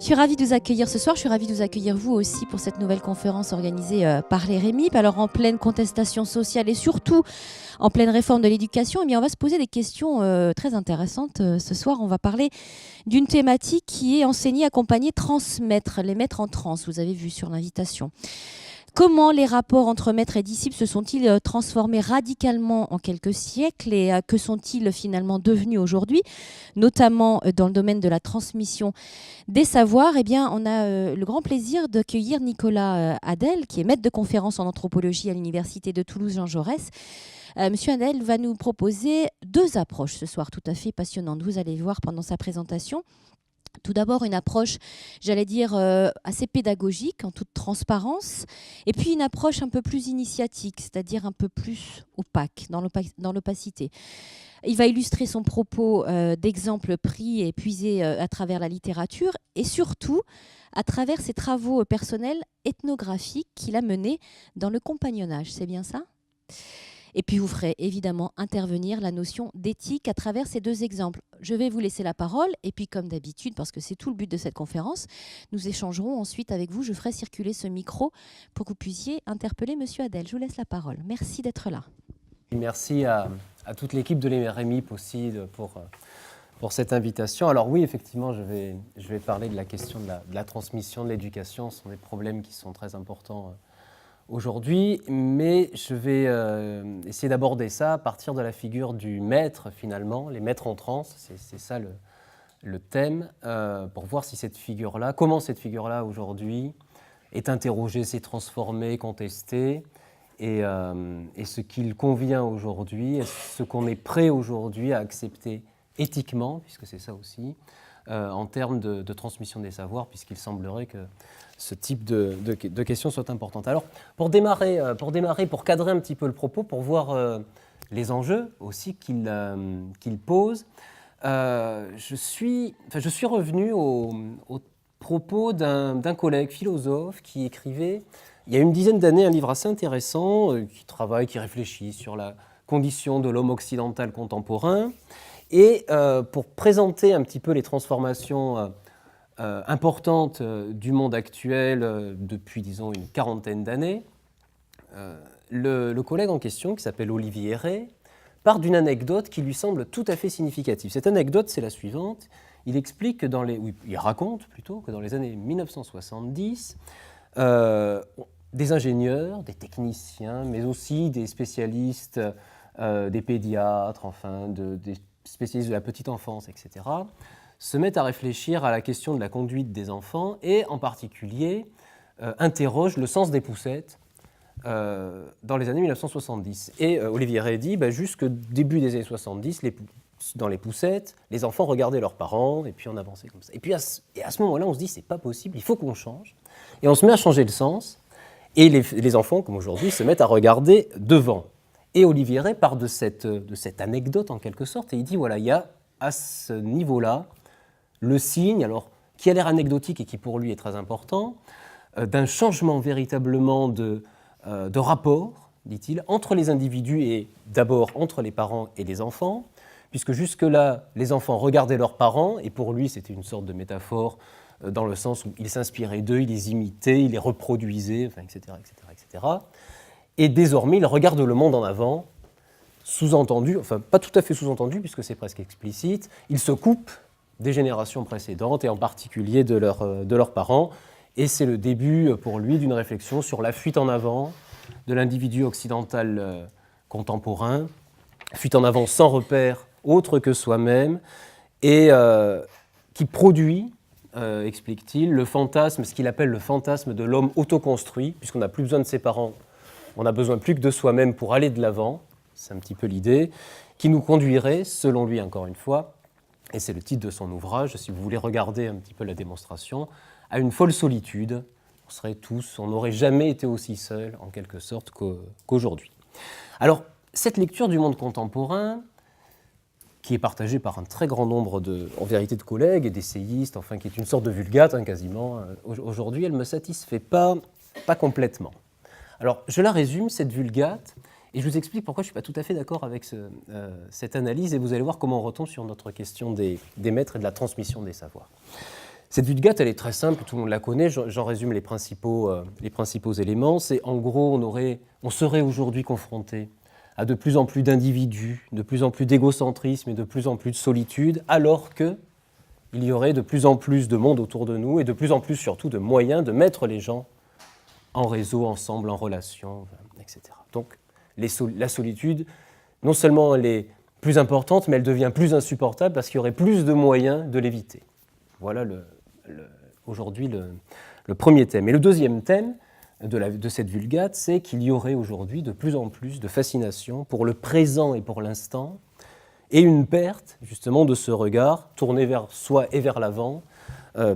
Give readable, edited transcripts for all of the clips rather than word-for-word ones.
Je suis ravie de vous accueillir ce soir, je suis ravie de vous accueillir vous aussi pour cette nouvelle conférence organisée par les REMIP. Alors en pleine contestation sociale et surtout en pleine réforme de l'éducation, eh bien, on va se poser des questions très intéressantes. Ce soir, on va parler d'une thématique qui est enseigner, accompagner, transmettre, les mettre en transe, vous avez vu sur l'invitation. Comment les rapports entre maîtres et disciples se sont-ils transformés radicalement en quelques siècles et que sont-ils finalement devenus aujourd'hui, notamment dans le domaine de la transmission des savoirs? Eh bien, on a le grand plaisir d'accueillir Nicolas Hadel, qui est maître de conférence en anthropologie à l'Université de Toulouse Jean Jaurès. Monsieur Hadel va nous proposer deux approches ce soir tout à fait passionnantes. Vous allez voir pendant sa présentation. Tout d'abord, une approche, j'allais dire, assez pédagogique, en toute transparence, et puis une approche un peu plus initiatique, c'est-à-dire un peu plus opaque, dans l'opacité. Il va illustrer son propos d'exemples pris et puisés à travers la littérature, et surtout à travers ses travaux personnels ethnographiques qu'il a menés dans le compagnonnage. C'est bien ça ? Et puis vous ferez évidemment intervenir la notion d'éthique à travers ces deux exemples. Je vais vous laisser la parole et puis comme d'habitude, parce que c'est tout le but de cette conférence, nous échangerons ensuite avec vous. Je ferai circuler ce micro pour que vous puissiez interpeller Monsieur Hadel. Je vous laisse la parole. Merci d'être là. Merci à toute l'équipe de l'EREMIP aussi pour cette invitation. Alors oui, effectivement, je vais parler de la question de la transmission de l'éducation. Ce sont des problèmes qui sont très importants aujourd'hui, mais je vais essayer d'aborder ça à partir de la figure du maître, finalement, les maîtres en transe, c'est ça le thème, pour voir si cette figure-là, comment cette figure-là aujourd'hui est interrogée, s'est transformée, contestée, et ce qu'il convient aujourd'hui, et ce qu'on est prêt aujourd'hui à accepter éthiquement, puisque c'est ça aussi, en termes de transmission des savoirs, puisqu'il semblerait que ce type de questions soit importante. Alors, pour démarrer, pour cadrer un petit peu le propos, pour voir les enjeux aussi qu'il pose, je suis revenu au propos d'un collègue philosophe qui écrivait, il y a une dizaine d'années, un livre assez intéressant, qui réfléchit sur la condition de l'homme occidental contemporain. Et pour présenter un petit peu les transformations importantes du monde actuel depuis, disons, une quarantaine d'années, le collègue en question, qui s'appelle Olivier Héret, part d'une anecdote qui lui semble tout à fait significative. Cette anecdote, c'est la suivante. Il explique que il raconte plutôt que dans les années 1970, des ingénieurs, des techniciens, mais aussi des spécialistes, des pédiatres, enfin, des spécialistes de la petite enfance, etc., se mettent à réfléchir à la question de la conduite des enfants et en particulier interrogent le sens des poussettes dans les années 1970. Et Olivier Rey dit, jusqu'au début des années 70, dans les poussettes, les enfants regardaient leurs parents et puis on avançait comme ça. Et puis à ce moment-là, on se dit, c'est pas possible, il faut qu'on change. Et on se met à changer le sens et les enfants, comme aujourd'hui, se mettent à regarder devant. Et Olivier Rey part de cette anecdote en quelque sorte et il dit, voilà, il y a à ce niveau-là le signe, alors, qui a l'air anecdotique et qui pour lui est très important, d'un changement véritablement de rapport, dit-il, entre les individus et d'abord entre les parents et les enfants, puisque jusque-là, les enfants regardaient leurs parents, et pour lui, c'était une sorte de métaphore dans le sens où ils s'inspiraient d'eux, ils les imitaient, ils les reproduisaient, enfin, etc., etc., etc. Et désormais, il regarde le monde en avant, sous-entendu, enfin pas tout à fait sous-entendu, puisque c'est presque explicite, il se coupe des générations précédentes, et en particulier de leurs parents, et c'est le début pour lui d'une réflexion sur la fuite en avant de l'individu occidental contemporain, fuite en avant sans repère autre que soi-même, et qui produit, explique-t-il, le fantasme, ce qu'il appelle le fantasme de l'homme autoconstruit, puisqu'on n'a plus besoin de ses parents, on n'a besoin plus que de soi-même pour aller de l'avant, c'est un petit peu l'idée, qui nous conduirait, selon lui encore une fois, et c'est le titre de son ouvrage, si vous voulez regarder un petit peu la démonstration, à une folle solitude, on n'aurait jamais été aussi seuls en quelque sorte qu'aujourd'hui. Alors, cette lecture du monde contemporain, qui est partagée par un très grand nombre en vérité de collègues et d'essayistes, enfin qui est une sorte de vulgate quasiment, aujourd'hui, elle ne me satisfait pas complètement. Alors, je la résume, cette vulgate, et je vous explique pourquoi je ne suis pas tout à fait d'accord avec cette analyse, et vous allez voir comment on retombe sur notre question des maîtres et de la transmission des savoirs. Cette vulgate, elle est très simple, tout le monde la connaît, j'en résume les principaux éléments. C'est en gros, on serait aujourd'hui confronté à de plus en plus d'individus, de plus en plus d'égocentrisme et de plus en plus de solitude, alors qu'il y aurait de plus en plus de monde autour de nous et de plus en plus surtout de moyens de mettre les gens en réseau, ensemble, en relation, etc. Donc la solitude, non seulement elle est plus importante, mais elle devient plus insupportable parce qu'il y aurait plus de moyens de l'éviter. Voilà aujourd'hui le premier thème. Et le deuxième thème de cette vulgate, c'est qu'il y aurait aujourd'hui de plus en plus de fascination pour le présent et pour l'instant, et une perte justement de ce regard tourné vers soi et vers l'avant,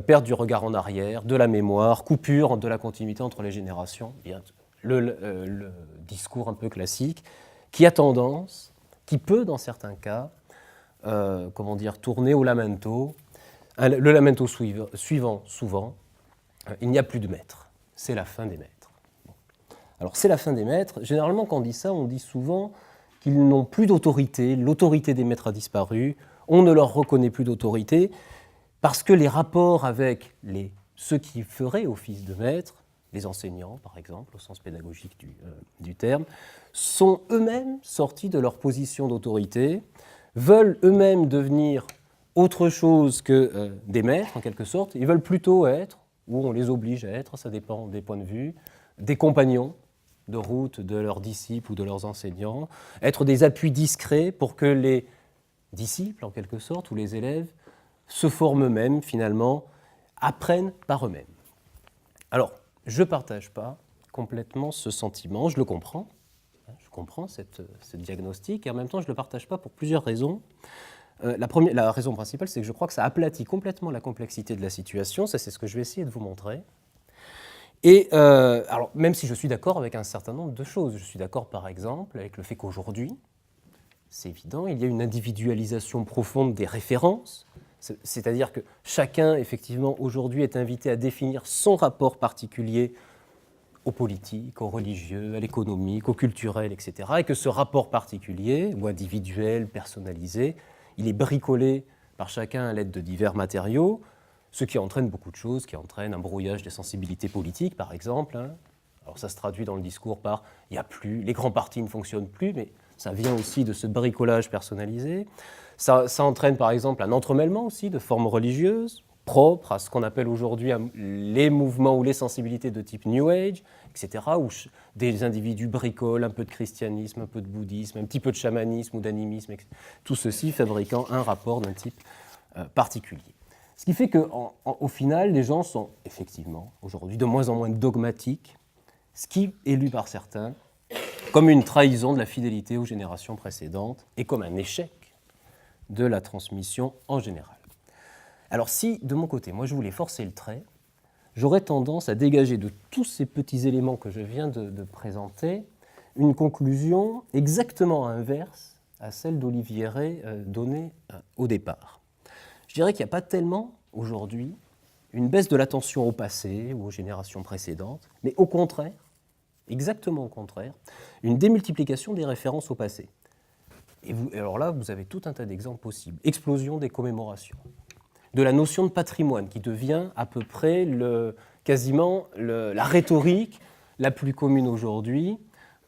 perte du regard en arrière, de la mémoire, coupure de la continuité entre les générations, bien, le discours un peu classique, qui a tendance, qui peut dans certains cas, tourner au lamento. Le lamento suivant, souvent, il n'y a plus de maître, c'est la fin des maîtres. Alors c'est la fin des maîtres, généralement quand on dit ça, on dit souvent qu'ils n'ont plus d'autorité, l'autorité des maîtres a disparu, on ne leur reconnaît plus d'autorité, parce que les rapports avec ceux qui feraient office de maître, les enseignants par exemple, au sens pédagogique du terme, sont eux-mêmes sortis de leur position d'autorité, veulent eux-mêmes devenir autre chose que des maîtres en quelque sorte, ils veulent plutôt être, ou on les oblige à être, ça dépend des points de vue, des compagnons de route de leurs disciples ou de leurs enseignants, être des appuis discrets pour que les disciples en quelque sorte, ou les élèves, se forment eux-mêmes, finalement, apprennent par eux-mêmes. Alors, je ne partage pas complètement ce sentiment, je le comprends, je comprends ce diagnostic, et en même temps, je ne le partage pas pour plusieurs raisons. La raison principale, c'est que je crois que ça aplatit complètement la complexité de la situation, ça c'est ce que je vais essayer de vous montrer. Et alors, même si je suis d'accord avec un certain nombre de choses, je suis d'accord par exemple avec le fait qu'aujourd'hui, c'est évident, il y a une individualisation profonde des références, c'est-à-dire que chacun, effectivement, aujourd'hui est invité à définir son rapport particulier au politique, au religieux, à l'économique, au culturel, etc. Et que ce rapport particulier, ou individuel, personnalisé, il est bricolé par chacun à l'aide de divers matériaux, ce qui entraîne beaucoup de choses, qui entraîne un brouillage des sensibilités politiques, par exemple. Alors ça se traduit dans le discours par « il n'y a plus, les grands partis ne fonctionnent plus », mais ça vient aussi de ce bricolage personnalisé. Ça entraîne par exemple un entremêlement aussi de formes religieuses, propres à ce qu'on appelle aujourd'hui les mouvements ou les sensibilités de type New Age, etc., où des individus bricolent un peu de christianisme, un peu de bouddhisme, un petit peu de chamanisme ou d'animisme, etc. Tout ceci fabriquant un rapport d'un type particulier. Ce qui fait qu'au final, les gens sont effectivement aujourd'hui de moins en moins dogmatiques, ce qui est lu par certains comme une trahison de la fidélité aux générations précédentes et comme un échec de la transmission en général. Alors si, de mon côté, moi je voulais forcer le trait, j'aurais tendance à dégager de tous ces petits éléments que je viens de présenter une conclusion exactement inverse à celle d'Olivier Rey donnée au départ. Je dirais qu'il n'y a pas tellement, aujourd'hui, une baisse de l'attention au passé ou aux générations précédentes, mais au contraire, exactement au contraire, une démultiplication des références au passé. Et alors là, vous avez tout un tas d'exemples possibles. Explosion des commémorations, de la notion de patrimoine qui devient à peu près quasiment la rhétorique la plus commune aujourd'hui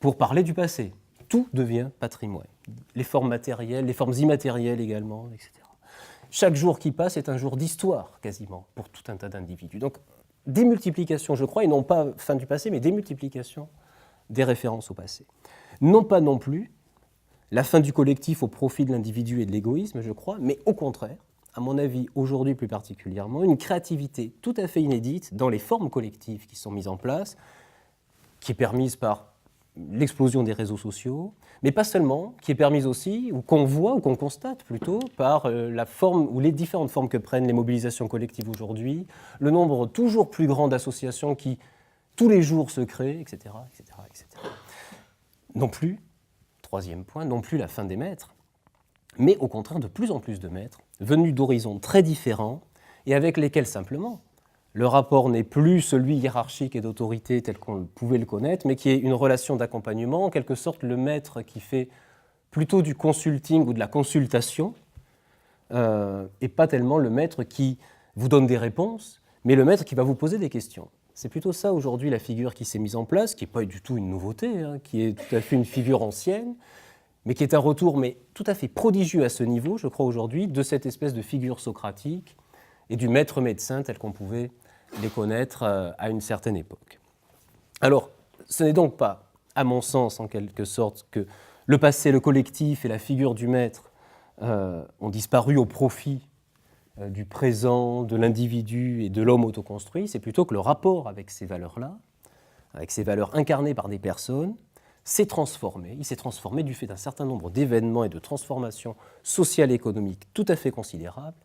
pour parler du passé. Tout devient patrimoine. Les formes matérielles, les formes immatérielles également, etc. Chaque jour qui passe est un jour d'histoire quasiment pour tout un tas d'individus. Donc démultiplication, je crois, et non pas fin du passé, mais démultiplication des références au passé. Non pas non plus la fin du collectif au profit de l'individu et de l'égoïsme, je crois, mais au contraire, à mon avis, aujourd'hui plus particulièrement, une créativité tout à fait inédite dans les formes collectives qui sont mises en place, qui est permise par l'explosion des réseaux sociaux, mais pas seulement, qui est permise aussi, ou qu'on voit, ou qu'on constate plutôt, par la forme ou les différentes formes que prennent les mobilisations collectives aujourd'hui, le nombre toujours plus grand d'associations qui, tous les jours, se créent, etc., etc., etc. Non plus, troisième point, non plus la fin des maîtres, mais au contraire de plus en plus de maîtres, venus d'horizons très différents, et avec lesquels simplement, le rapport n'est plus celui hiérarchique et d'autorité tel qu'on pouvait le connaître, mais qui est une relation d'accompagnement, en quelque sorte le maître qui fait plutôt du consulting ou de la consultation, et pas tellement le maître qui vous donne des réponses, mais le maître qui va vous poser des questions. C'est plutôt ça aujourd'hui la figure qui s'est mise en place, qui n'est pas du tout une nouveauté, qui est tout à fait une figure ancienne, mais qui est un retour tout à fait prodigieux à ce niveau, je crois aujourd'hui, de cette espèce de figure socratique et du maître médecin tel qu'on pouvait les connaître à une certaine époque. Alors, ce n'est donc pas, à mon sens, en quelque sorte, que le passé, le collectif et la figure du maître ont disparu au profit du présent, de l'individu et de l'homme autoconstruit. C'est plutôt que le rapport avec ces valeurs-là, avec ces valeurs incarnées par des personnes, s'est transformé. Il s'est transformé du fait d'un certain nombre d'événements et de transformations sociales et économiques tout à fait considérables,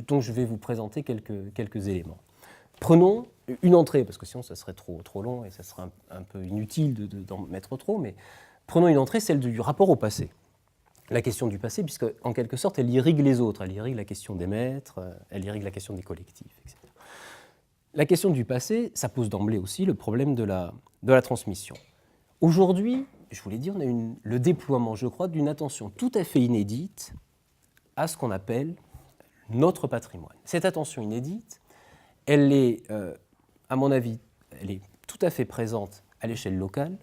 dont je vais vous présenter quelques éléments. Prenons une entrée, parce que sinon ça serait trop long et ça serait un peu inutile d'en mettre trop, mais prenons une entrée, celle du rapport au passé. La question du passé, puisque en quelque sorte elle irrigue les autres, elle irrigue la question des maîtres, elle irrigue la question des collectifs, etc. La question du passé, ça pose d'emblée aussi le problème de la transmission. Aujourd'hui, je vous l'ai dit, on a le déploiement, je crois, d'une attention tout à fait inédite à ce qu'on appelle notre patrimoine. Cette attention inédite, elle est, à mon avis, elle est tout à fait présente à l'échelle locale,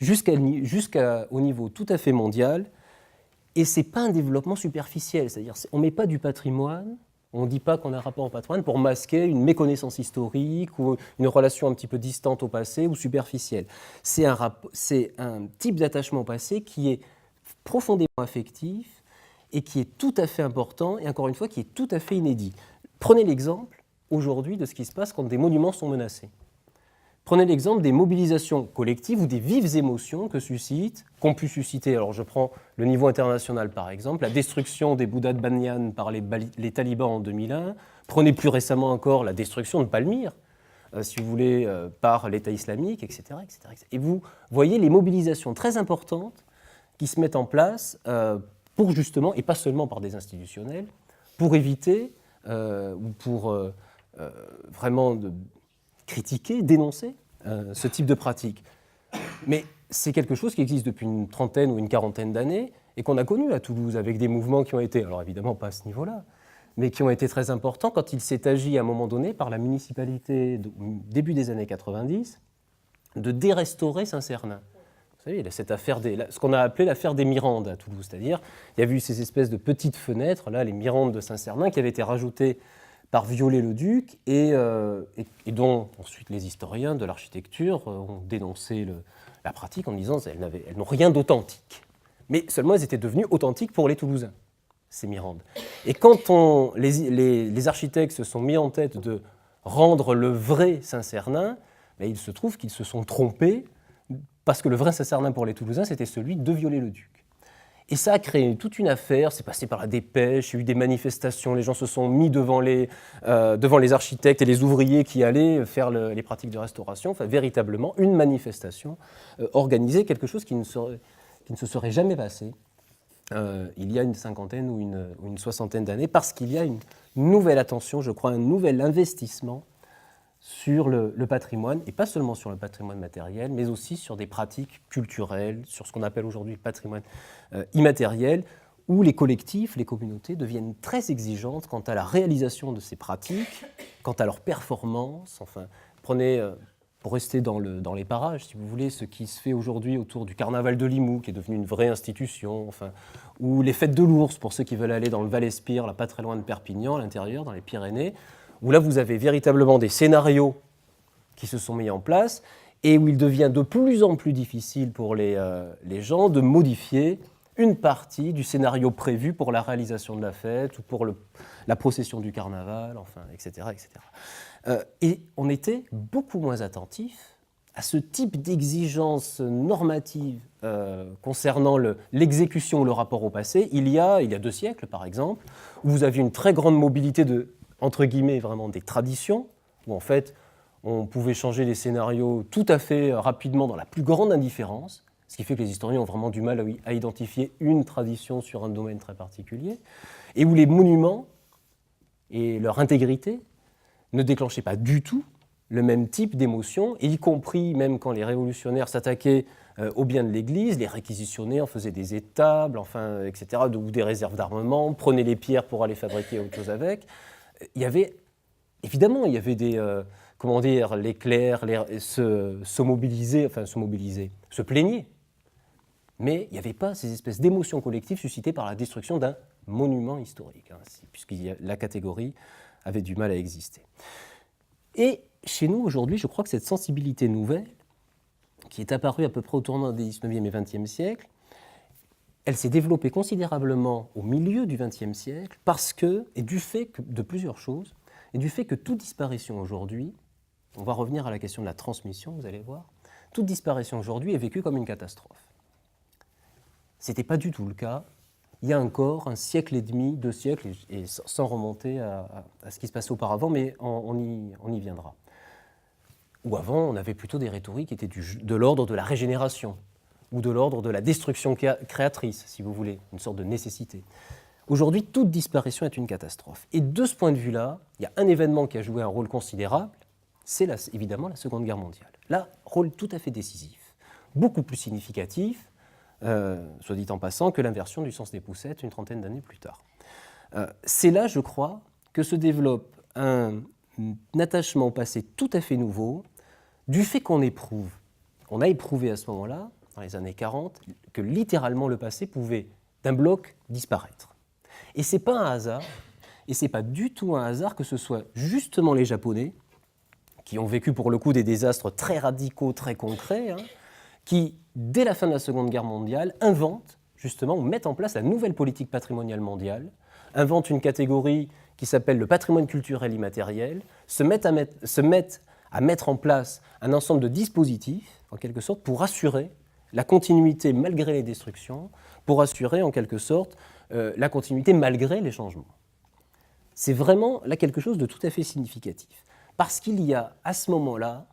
jusqu'au niveau tout à fait mondial, et ce n'est pas un développement superficiel, c'est-à-dire on ne met pas du patrimoine, on ne dit pas qu'on a un rapport au patrimoine pour masquer une méconnaissance historique ou une relation un petit peu distante au passé ou superficielle. C'est un type d'attachement au passé qui est profondément affectif et qui est tout à fait important, et encore une fois, qui est tout à fait inédit. Prenez l'exemple aujourd'hui de ce qui se passe quand des monuments sont menacés. Prenez l'exemple des mobilisations collectives ou des vives émotions qu'ont pu susciter, alors je prends le niveau international par exemple, la destruction des Bouddhas de Banyan par les talibans en 2001, prenez plus récemment encore la destruction de Palmyre, si vous voulez, par l'État islamique, etc., etc., etc. Et vous voyez les mobilisations très importantes qui se mettent en place pour justement, et pas seulement par des institutionnels, pour éviter ou pour vraiment critiquer, dénoncer ce type de pratique. Mais c'est quelque chose qui existe depuis une trentaine ou une quarantaine d'années et qu'on a connu à Toulouse avec des mouvements qui ont été, alors évidemment pas à ce niveau-là, mais qui ont été très importants quand il s'est agi à un moment donné par la municipalité, début des années 90, de dérestaurer Saint-Cernin. Vous savez, cette affaire ce qu'on a appelé l'affaire des Mirandes à Toulouse, c'est-à-dire il y avait eu ces espèces de petites fenêtres, là, les Mirandes de Saint-Cernin, qui avaient été rajoutées par Viollet-le-Duc et dont ensuite les historiens de l'architecture ont dénoncé la pratique en disant qu'elles n'ont rien d'authentique. Mais seulement elles étaient devenues authentiques pour les Toulousains, ces Mirandes. Et quand les architectes se sont mis en tête de rendre le vrai Saint-Cernin, il se trouve qu'ils se sont trompés parce que le vrai Saint-Cernin pour les Toulousains, c'était celui de Viollet-le-Duc. Et ça a créé toute une affaire, c'est passé par la dépêche, il y a eu des manifestations, les gens se sont mis devant les architectes et les ouvriers qui allaient faire les pratiques de restauration, enfin véritablement une manifestation organisée, quelque chose qui ne se serait jamais passé il y a une cinquantaine ou une soixantaine d'années, parce qu'il y a une nouvelle attention, je crois, un nouvel investissement sur le patrimoine, et pas seulement sur le patrimoine matériel, mais aussi sur des pratiques culturelles, sur ce qu'on appelle aujourd'hui le patrimoine immatériel, où les collectifs, les communautés deviennent très exigeantes quant à la réalisation de ces pratiques, quant à leur performance. Enfin, prenez, pour rester dans les parages, si vous voulez, ce qui se fait aujourd'hui autour du carnaval de Limoux, qui est devenu une vraie institution, enfin, ou les fêtes de l'ours, pour ceux qui veulent aller dans le Val-Espire, là, pas très loin de Perpignan, à l'intérieur, dans les Pyrénées, où là vous avez véritablement des scénarios qui se sont mis en place et où il devient de plus en plus difficile pour les gens de modifier une partie du scénario prévu pour la réalisation de la fête ou pour la procession du carnaval, enfin, etc. etc. Et on était beaucoup moins attentif à ce type d'exigence normative concernant l'exécution ou le rapport au passé il y a 2 siècles, par exemple, où vous aviez une très grande mobilité entre guillemets, vraiment des traditions, où en fait, on pouvait changer les scénarios tout à fait rapidement dans la plus grande indifférence, ce qui fait que les historiens ont vraiment du mal à identifier une tradition sur un domaine très particulier, et où les monuments et leur intégrité ne déclenchaient pas du tout le même type d'émotion, et y compris même quand les révolutionnaires s'attaquaient aux biens de l'Église, les réquisitionnaient, en faisaient des étables, enfin, etc., ou des réserves d'armement, prenaient les pierres pour aller fabriquer autre chose avec. Évidemment, il y avait des, les clercs se mobilisaient, se plaignaient. Mais il n'y avait pas ces espèces d'émotions collectives suscitées par la destruction d'un monument historique, puisque la catégorie avait du mal à exister. Et chez nous, aujourd'hui, je crois que cette sensibilité nouvelle, qui est apparue à peu près au tournant des 19e et 20e siècles, elle s'est développée considérablement au milieu du 20e siècle parce que, et du fait de plusieurs choses, et du fait que toute disparition aujourd'hui, on va revenir à la question de la transmission, vous allez voir, toute disparition aujourd'hui est vécue comme une catastrophe. Ce n'était pas du tout le cas il y a encore un siècle et demi, 2 siècles, et sans remonter à ce qui se passait auparavant, mais on y viendra. Ou avant, on avait plutôt des rhétoriques qui étaient de l'ordre de la régénération, ou de l'ordre de la destruction créatrice, si vous voulez, une sorte de nécessité. Aujourd'hui, toute disparition est une catastrophe. Et de ce point de vue-là, il y a un événement qui a joué un rôle considérable, c'est évidemment la Seconde Guerre mondiale. Là, rôle tout à fait décisif, beaucoup plus significatif, soit dit en passant, que l'inversion du sens des poussettes une trentaine d'années plus tard. C'est là, je crois, que se développe un attachement au passé tout à fait nouveau, du fait qu'on éprouve, on a éprouvé à ce moment-là, dans les années 40, que littéralement le passé pouvait, d'un bloc, disparaître. Et ce n'est pas un hasard, et ce n'est pas du tout un hasard que ce soit justement les Japonais, qui ont vécu pour le coup des désastres très radicaux, très concrets, qui, dès la fin de la Seconde Guerre mondiale, inventent, justement, ou mettent en place la nouvelle politique patrimoniale mondiale, inventent une catégorie qui s'appelle le patrimoine culturel immatériel, se mettent à mettre en place un ensemble de dispositifs, en quelque sorte, pour assurer la continuité malgré les destructions, pour assurer, en quelque sorte, la continuité malgré les changements. C'est vraiment là quelque chose de tout à fait significatif. Parce qu'il y a, à ce moment-là,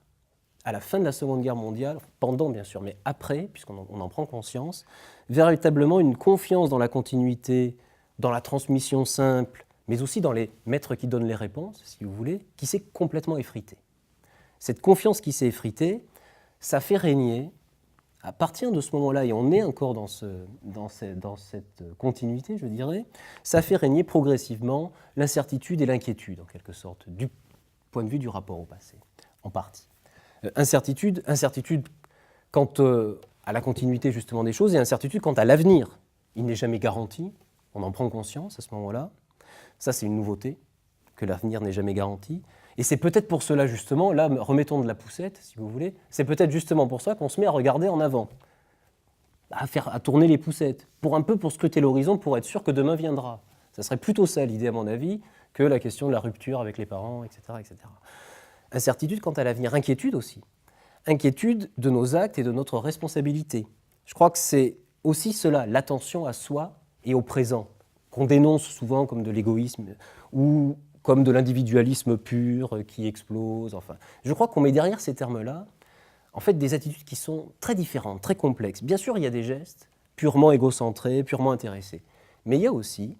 à la fin de la Seconde Guerre mondiale, pendant bien sûr, mais après, puisqu'on en prend conscience, véritablement une confiance dans la continuité, dans la transmission simple, mais aussi dans les maîtres qui donnent les réponses, si vous voulez, qui s'est complètement effritée. Cette confiance qui s'est effritée, ça fait régner, à partir de ce moment-là, et on est encore dans cette continuité, je dirais, ça fait régner progressivement l'incertitude et l'inquiétude, en quelque sorte, du point de vue du rapport au passé, en partie. Incertitude quant à la continuité justement des choses et incertitude quant à l'avenir. Il n'est jamais garanti, on en prend conscience à ce moment-là. Ça, c'est une nouveauté, que l'avenir n'est jamais garanti. Et c'est peut-être pour cela justement, là, remettons de la poussette, si vous voulez, c'est peut-être justement pour ça qu'on se met à regarder en avant, à tourner les poussettes, pour scruter l'horizon, pour être sûr que demain viendra. Ça serait plutôt ça l'idée, à mon avis, que la question de la rupture avec les parents, etc., etc. Incertitude quant à l'avenir, inquiétude aussi. Inquiétude de nos actes et de notre responsabilité. Je crois que c'est aussi cela, l'attention à soi et au présent, qu'on dénonce souvent comme de l'égoïsme ou comme de l'individualisme pur qui explose. Enfin, je crois qu'on met derrière ces termes-là, en fait, des attitudes qui sont très différentes, très complexes. Bien sûr, il y a des gestes purement égocentrés, purement intéressés. Mais il y a aussi,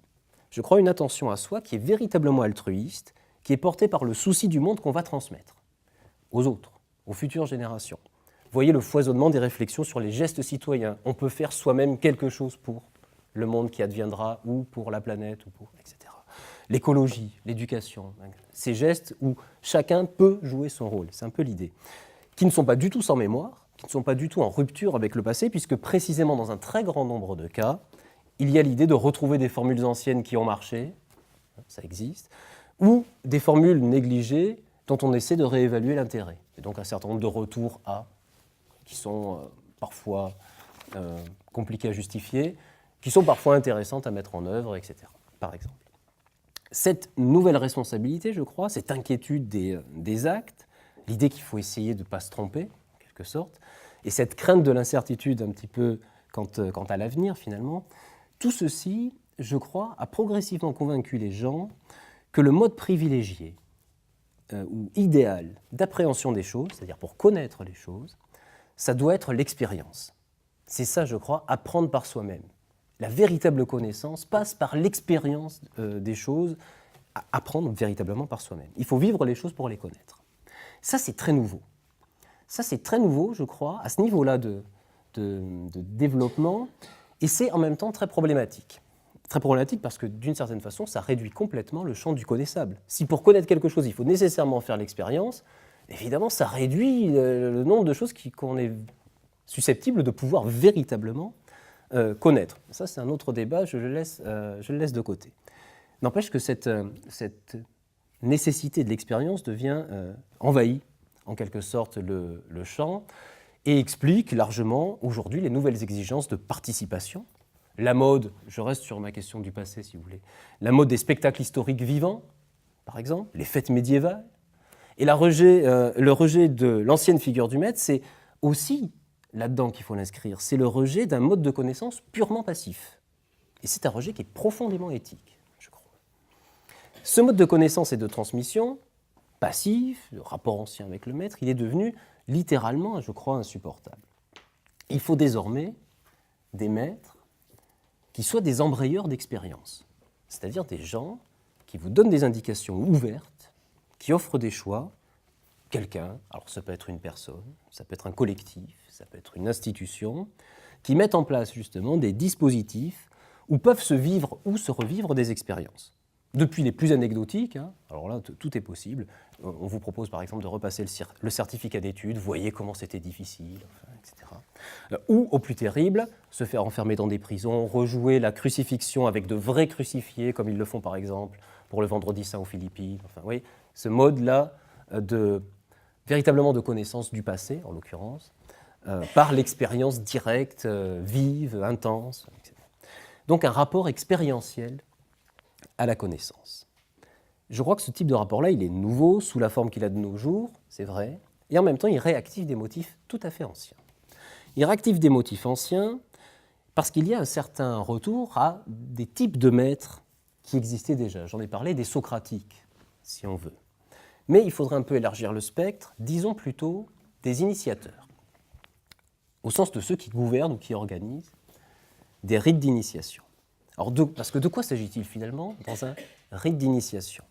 je crois, une attention à soi qui est véritablement altruiste, qui est portée par le souci du monde qu'on va transmettre aux autres, aux futures générations. Vous voyez le foisonnement des réflexions sur les gestes citoyens. On peut faire soi-même quelque chose pour le monde qui adviendra, ou pour la planète, ou pour, etc. L'écologie, l'éducation, ces gestes où chacun peut jouer son rôle, c'est un peu l'idée, qui ne sont pas du tout sans mémoire, qui ne sont pas du tout en rupture avec le passé, puisque précisément dans un très grand nombre de cas, il y a l'idée de retrouver des formules anciennes qui ont marché, ça existe, ou des formules négligées dont on essaie de réévaluer l'intérêt. Et donc un certain nombre de retours à, qui sont parfois compliqués à justifier, qui sont parfois intéressantes à mettre en œuvre, etc., par exemple. Cette nouvelle responsabilité, je crois, cette inquiétude des actes, l'idée qu'il faut essayer de ne pas se tromper, en quelque sorte, et cette crainte de l'incertitude un petit peu quant à l'avenir, finalement, tout ceci, je crois, a progressivement convaincu les gens que le mode privilégié ou idéal d'appréhension des choses, c'est-à-dire pour connaître les choses, ça doit être l'expérience. C'est ça, je crois, apprendre par soi-même. La véritable connaissance passe par l'expérience des choses, apprendre véritablement par soi-même. Il faut vivre les choses pour les connaître. Ça, c'est très nouveau. Ça, c'est très nouveau, je crois, à ce niveau-là de de développement, et c'est en même temps très problématique. Très problématique parce que d'une certaine façon, ça réduit complètement le champ du connaissable. Si pour connaître quelque chose, il faut nécessairement faire l'expérience, évidemment, ça réduit le nombre de choses qu'on est susceptible de pouvoir véritablement connaître. Ça, c'est un autre débat, je le laisse de côté. N'empêche que cette nécessité de l'expérience devient envahit en quelque sorte le champ et explique largement aujourd'hui les nouvelles exigences de participation. La mode, je reste sur ma question du passé si vous voulez, la mode des spectacles historiques vivants, par exemple, les fêtes médiévales, et le rejet de l'ancienne figure du maître, c'est aussi là-dedans qu'il faut l'inscrire, c'est le rejet d'un mode de connaissance purement passif. Et c'est un rejet qui est profondément éthique, je crois. Ce mode de connaissance et de transmission, passif, le rapport ancien avec le maître, il est devenu littéralement, je crois, insupportable. Il faut désormais des maîtres qui soient des embrayeurs d'expérience, c'est-à-dire des gens qui vous donnent des indications ouvertes, qui offrent des choix, quelqu'un, alors ça peut être une personne, ça peut être un collectif, ça peut être une institution, qui mettent en place justement des dispositifs où peuvent se vivre ou se revivre des expériences. Depuis les plus anecdotiques, alors là tout est possible, on vous propose par exemple de repasser le certificat d'études, voyez comment c'était difficile, etc. Ou au plus terrible, se faire enfermer dans des prisons, rejouer la crucifixion avec de vrais crucifiés, comme ils le font par exemple pour le Vendredi Saint aux Philippines. Enfin, oui, ce mode-là véritablement de connaissance du passé, en l'occurrence, par l'expérience directe, vive, intense, etc. Donc un rapport expérientiel à la connaissance. Je crois que ce type de rapport-là, il est nouveau, sous la forme qu'il a de nos jours, c'est vrai, et en même temps, il réactive des motifs tout à fait anciens. Il réactive des motifs anciens parce qu'il y a un certain retour à des types de maîtres qui existaient déjà. J'en ai parlé des socratiques, si on veut. Mais il faudrait un peu élargir le spectre, disons plutôt des initiateurs, au sens de ceux qui gouvernent ou qui organisent des rites d'initiation. Alors parce que de quoi s'agit-il finalement dans un rite d'initiation?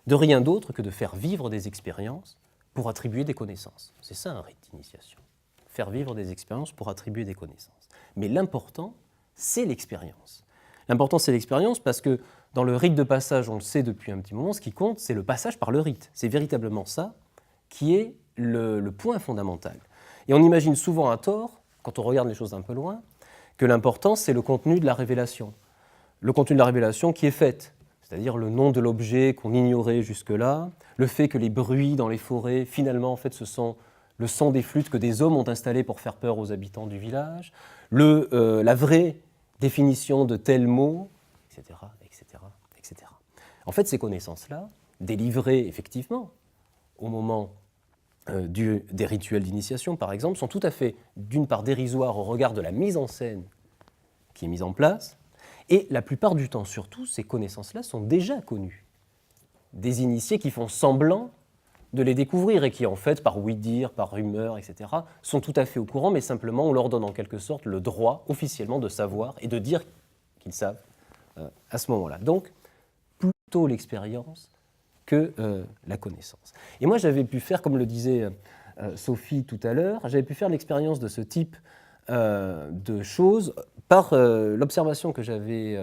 De rien d'autre que de faire vivre des expériences pour attribuer des connaissances. C'est ça un rite d'initiation. Faire vivre des expériences pour attribuer des connaissances. Mais l'important, c'est l'expérience. L'important, c'est l'expérience parce que dans le rite de passage, on le sait depuis un petit moment, ce qui compte, c'est le passage par le rite. C'est véritablement ça qui est le point fondamental. Et on imagine souvent à tort, quand on regarde les choses d'un peu loin, que l'important, c'est le contenu de la révélation. Le contenu de la révélation qui est faite, c'est-à-dire le nom de l'objet qu'on ignorait jusque-là, le fait que les bruits dans les forêts, finalement, en fait, ce sont le son des flûtes que des hommes ont installées pour faire peur aux habitants du village, la vraie définition de tel mot, etc., etc., etc. En fait, ces connaissances-là, délivrées effectivement au moment des rituels d'initiation, par exemple, sont tout à fait, d'une part, dérisoires au regard de la mise en scène qui est mise en place, et la plupart du temps, surtout, ces connaissances-là sont déjà connues. Des initiés qui font semblant de les découvrir et qui, en fait, par ouï-dire, par rumeur, etc., sont tout à fait au courant, mais simplement, on leur donne en quelque sorte le droit officiellement de savoir et de dire qu'ils savent à ce moment-là. Donc, plutôt l'expérience que la connaissance. Et moi, j'avais pu faire, comme le disait Sophie tout à l'heure, j'avais pu faire l'expérience de ce type de choses par l'observation que j'avais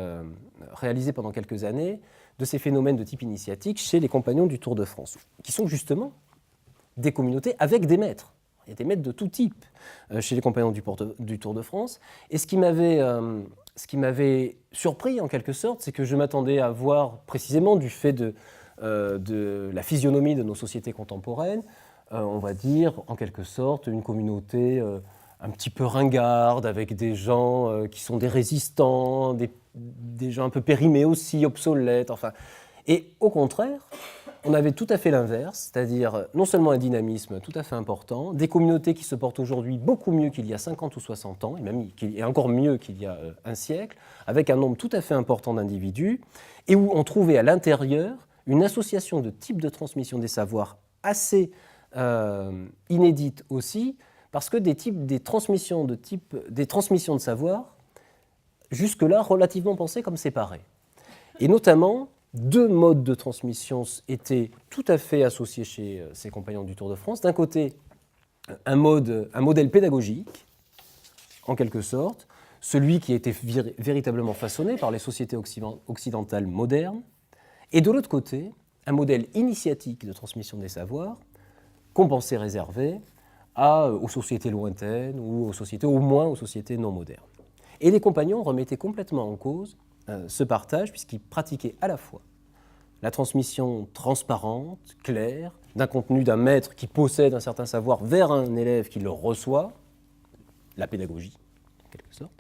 réalisée pendant quelques années de ces phénomènes de type initiatique chez les compagnons du Tour de France, qui sont justement des communautés avec des maîtres. Il y a des maîtres de tout type chez les compagnons du Tour de France. Et ce qui m'avait surpris en quelque sorte, c'est que je m'attendais à voir précisément du fait de la physionomie de nos sociétés contemporaines, on va dire en quelque sorte une communauté un petit peu ringarde, avec des gens qui sont des résistants, des gens un peu périmés aussi, obsolètes, enfin. Et au contraire, on avait tout à fait l'inverse, c'est-à-dire non seulement un dynamisme tout à fait important, des communautés qui se portent aujourd'hui beaucoup mieux qu'il y a 50 ou 60 ans, et encore mieux qu'il y a un siècle, avec un nombre tout à fait important d'individus, et où on trouvait à l'intérieur une association de types de transmission des savoirs assez inédite aussi, parce que des transmissions de savoir, jusque-là relativement pensées comme séparées. Et notamment, deux modes de transmission étaient tout à fait associés chez ces compagnons du Tour de France. D'un côté, un modèle pédagogique, en quelque sorte, celui qui a été véritablement façonné par les sociétés occidentales modernes, et de l'autre côté, un modèle initiatique de transmission des savoirs qu'on pensait réservé aux sociétés lointaines ou aux sociétés, au moins aux sociétés non modernes. Et les compagnons remettaient complètement en cause ce partage, puisqu'ils pratiquaient à la fois la transmission transparente, claire, d'un contenu d'un maître qui possède un certain savoir vers un élève qui le reçoit, la pédagogie, en quelque sorte,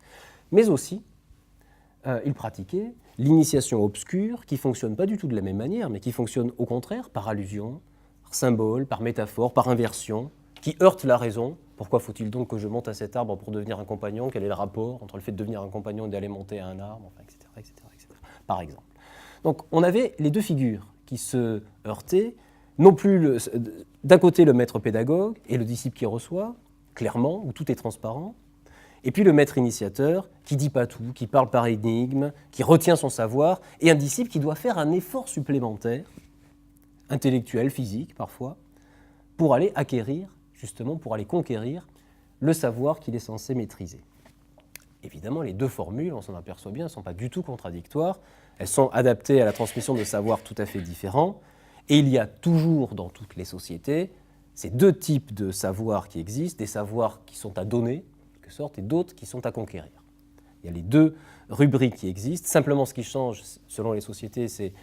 mais aussi, ils pratiquaient l'initiation obscure qui ne fonctionne pas du tout de la même manière, mais qui fonctionne au contraire par allusion, par symbole, par métaphore, par inversion, qui heurte la raison. Pourquoi faut-il donc que je monte à cet arbre pour devenir un compagnon? Quel est le rapport entre le fait de devenir un compagnon et d'aller monter à un arbre, enfin, etc., etc., etc., par exemple. Donc on avait les deux figures qui se heurtaient, non plus d'un côté le maître pédagogue et le disciple qui reçoit, clairement, où tout est transparent, et puis le maître initiateur qui ne dit pas tout, qui parle par énigme, qui retient son savoir, et un disciple qui doit faire un effort supplémentaire, intellectuel, physique parfois, pour aller acquérir, justement pour aller conquérir le savoir qu'il est censé maîtriser. Évidemment, les deux formules, on s'en aperçoit bien, ne sont pas du tout contradictoires, elles sont adaptées à la transmission de savoirs tout à fait différents, et il y a toujours dans toutes les sociétés ces deux types de savoirs qui existent, des savoirs qui sont à donner, en quelque sorte, et d'autres qui sont à conquérir. Il y a les deux rubriques qui existent, simplement ce qui change selon les sociétés, c'est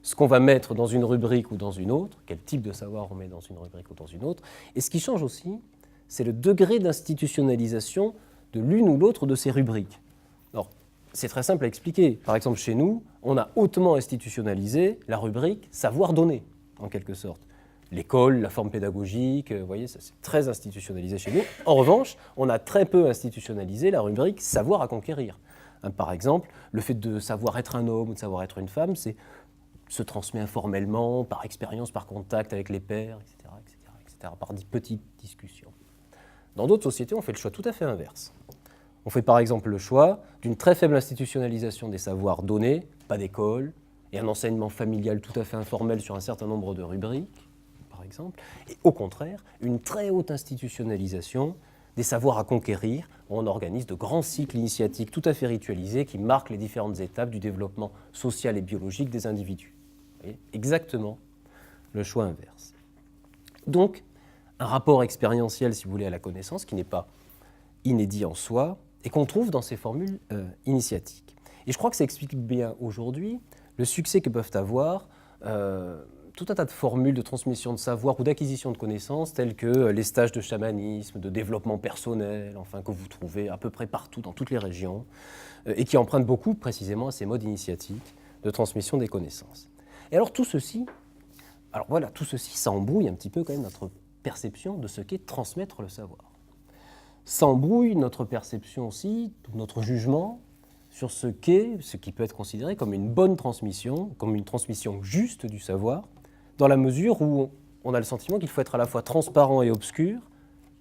ce qu'on va mettre dans une rubrique ou dans une autre, quel type de savoir on met dans une rubrique ou dans une autre, et ce qui change aussi, c'est le degré d'institutionnalisation de l'une ou l'autre de ces rubriques. Alors, c'est très simple à expliquer. Par exemple, chez nous, on a hautement institutionnalisé la rubrique savoir donner, en quelque sorte. L'école, la forme pédagogique, vous voyez, ça, c'est très institutionnalisé chez nous. En revanche, on a très peu institutionnalisé la rubrique savoir à conquérir. Par exemple, le fait de savoir être un homme ou de savoir être une femme, c'est se transmet informellement, par expérience, par contact avec les pairs, etc., etc., etc., par des petites discussions. Dans d'autres sociétés, on fait le choix tout à fait inverse. On fait par exemple le choix d'une très faible institutionnalisation des savoirs donnés, pas d'école, et un enseignement familial tout à fait informel sur un certain nombre de rubriques, par exemple, et au contraire, une très haute institutionnalisation des savoirs à conquérir, où on organise de grands cycles initiatiques tout à fait ritualisés qui marquent les différentes étapes du développement social et biologique des individus. Vous voyez, exactement le choix inverse. Donc, un rapport expérientiel, si vous voulez, à la connaissance, qui n'est pas inédit en soi, et qu'on trouve dans ces formules initiatiques. Et je crois que ça explique bien aujourd'hui le succès que peuvent avoir tout un tas de formules de transmission de savoir ou d'acquisition de connaissances, telles que les stages de chamanisme, de développement personnel, enfin, que vous trouvez à peu près partout dans toutes les régions, et qui empruntent beaucoup précisément à ces modes initiatiques de transmission des connaissances. Et alors tout ceci, ça embrouille un petit peu quand même notre perception de ce qu'est transmettre le savoir. Ça embrouille notre perception aussi, notre jugement sur ce qui peut être considéré comme une bonne transmission, comme une transmission juste du savoir, dans la mesure où on a le sentiment qu'il faut être à la fois transparent et obscur,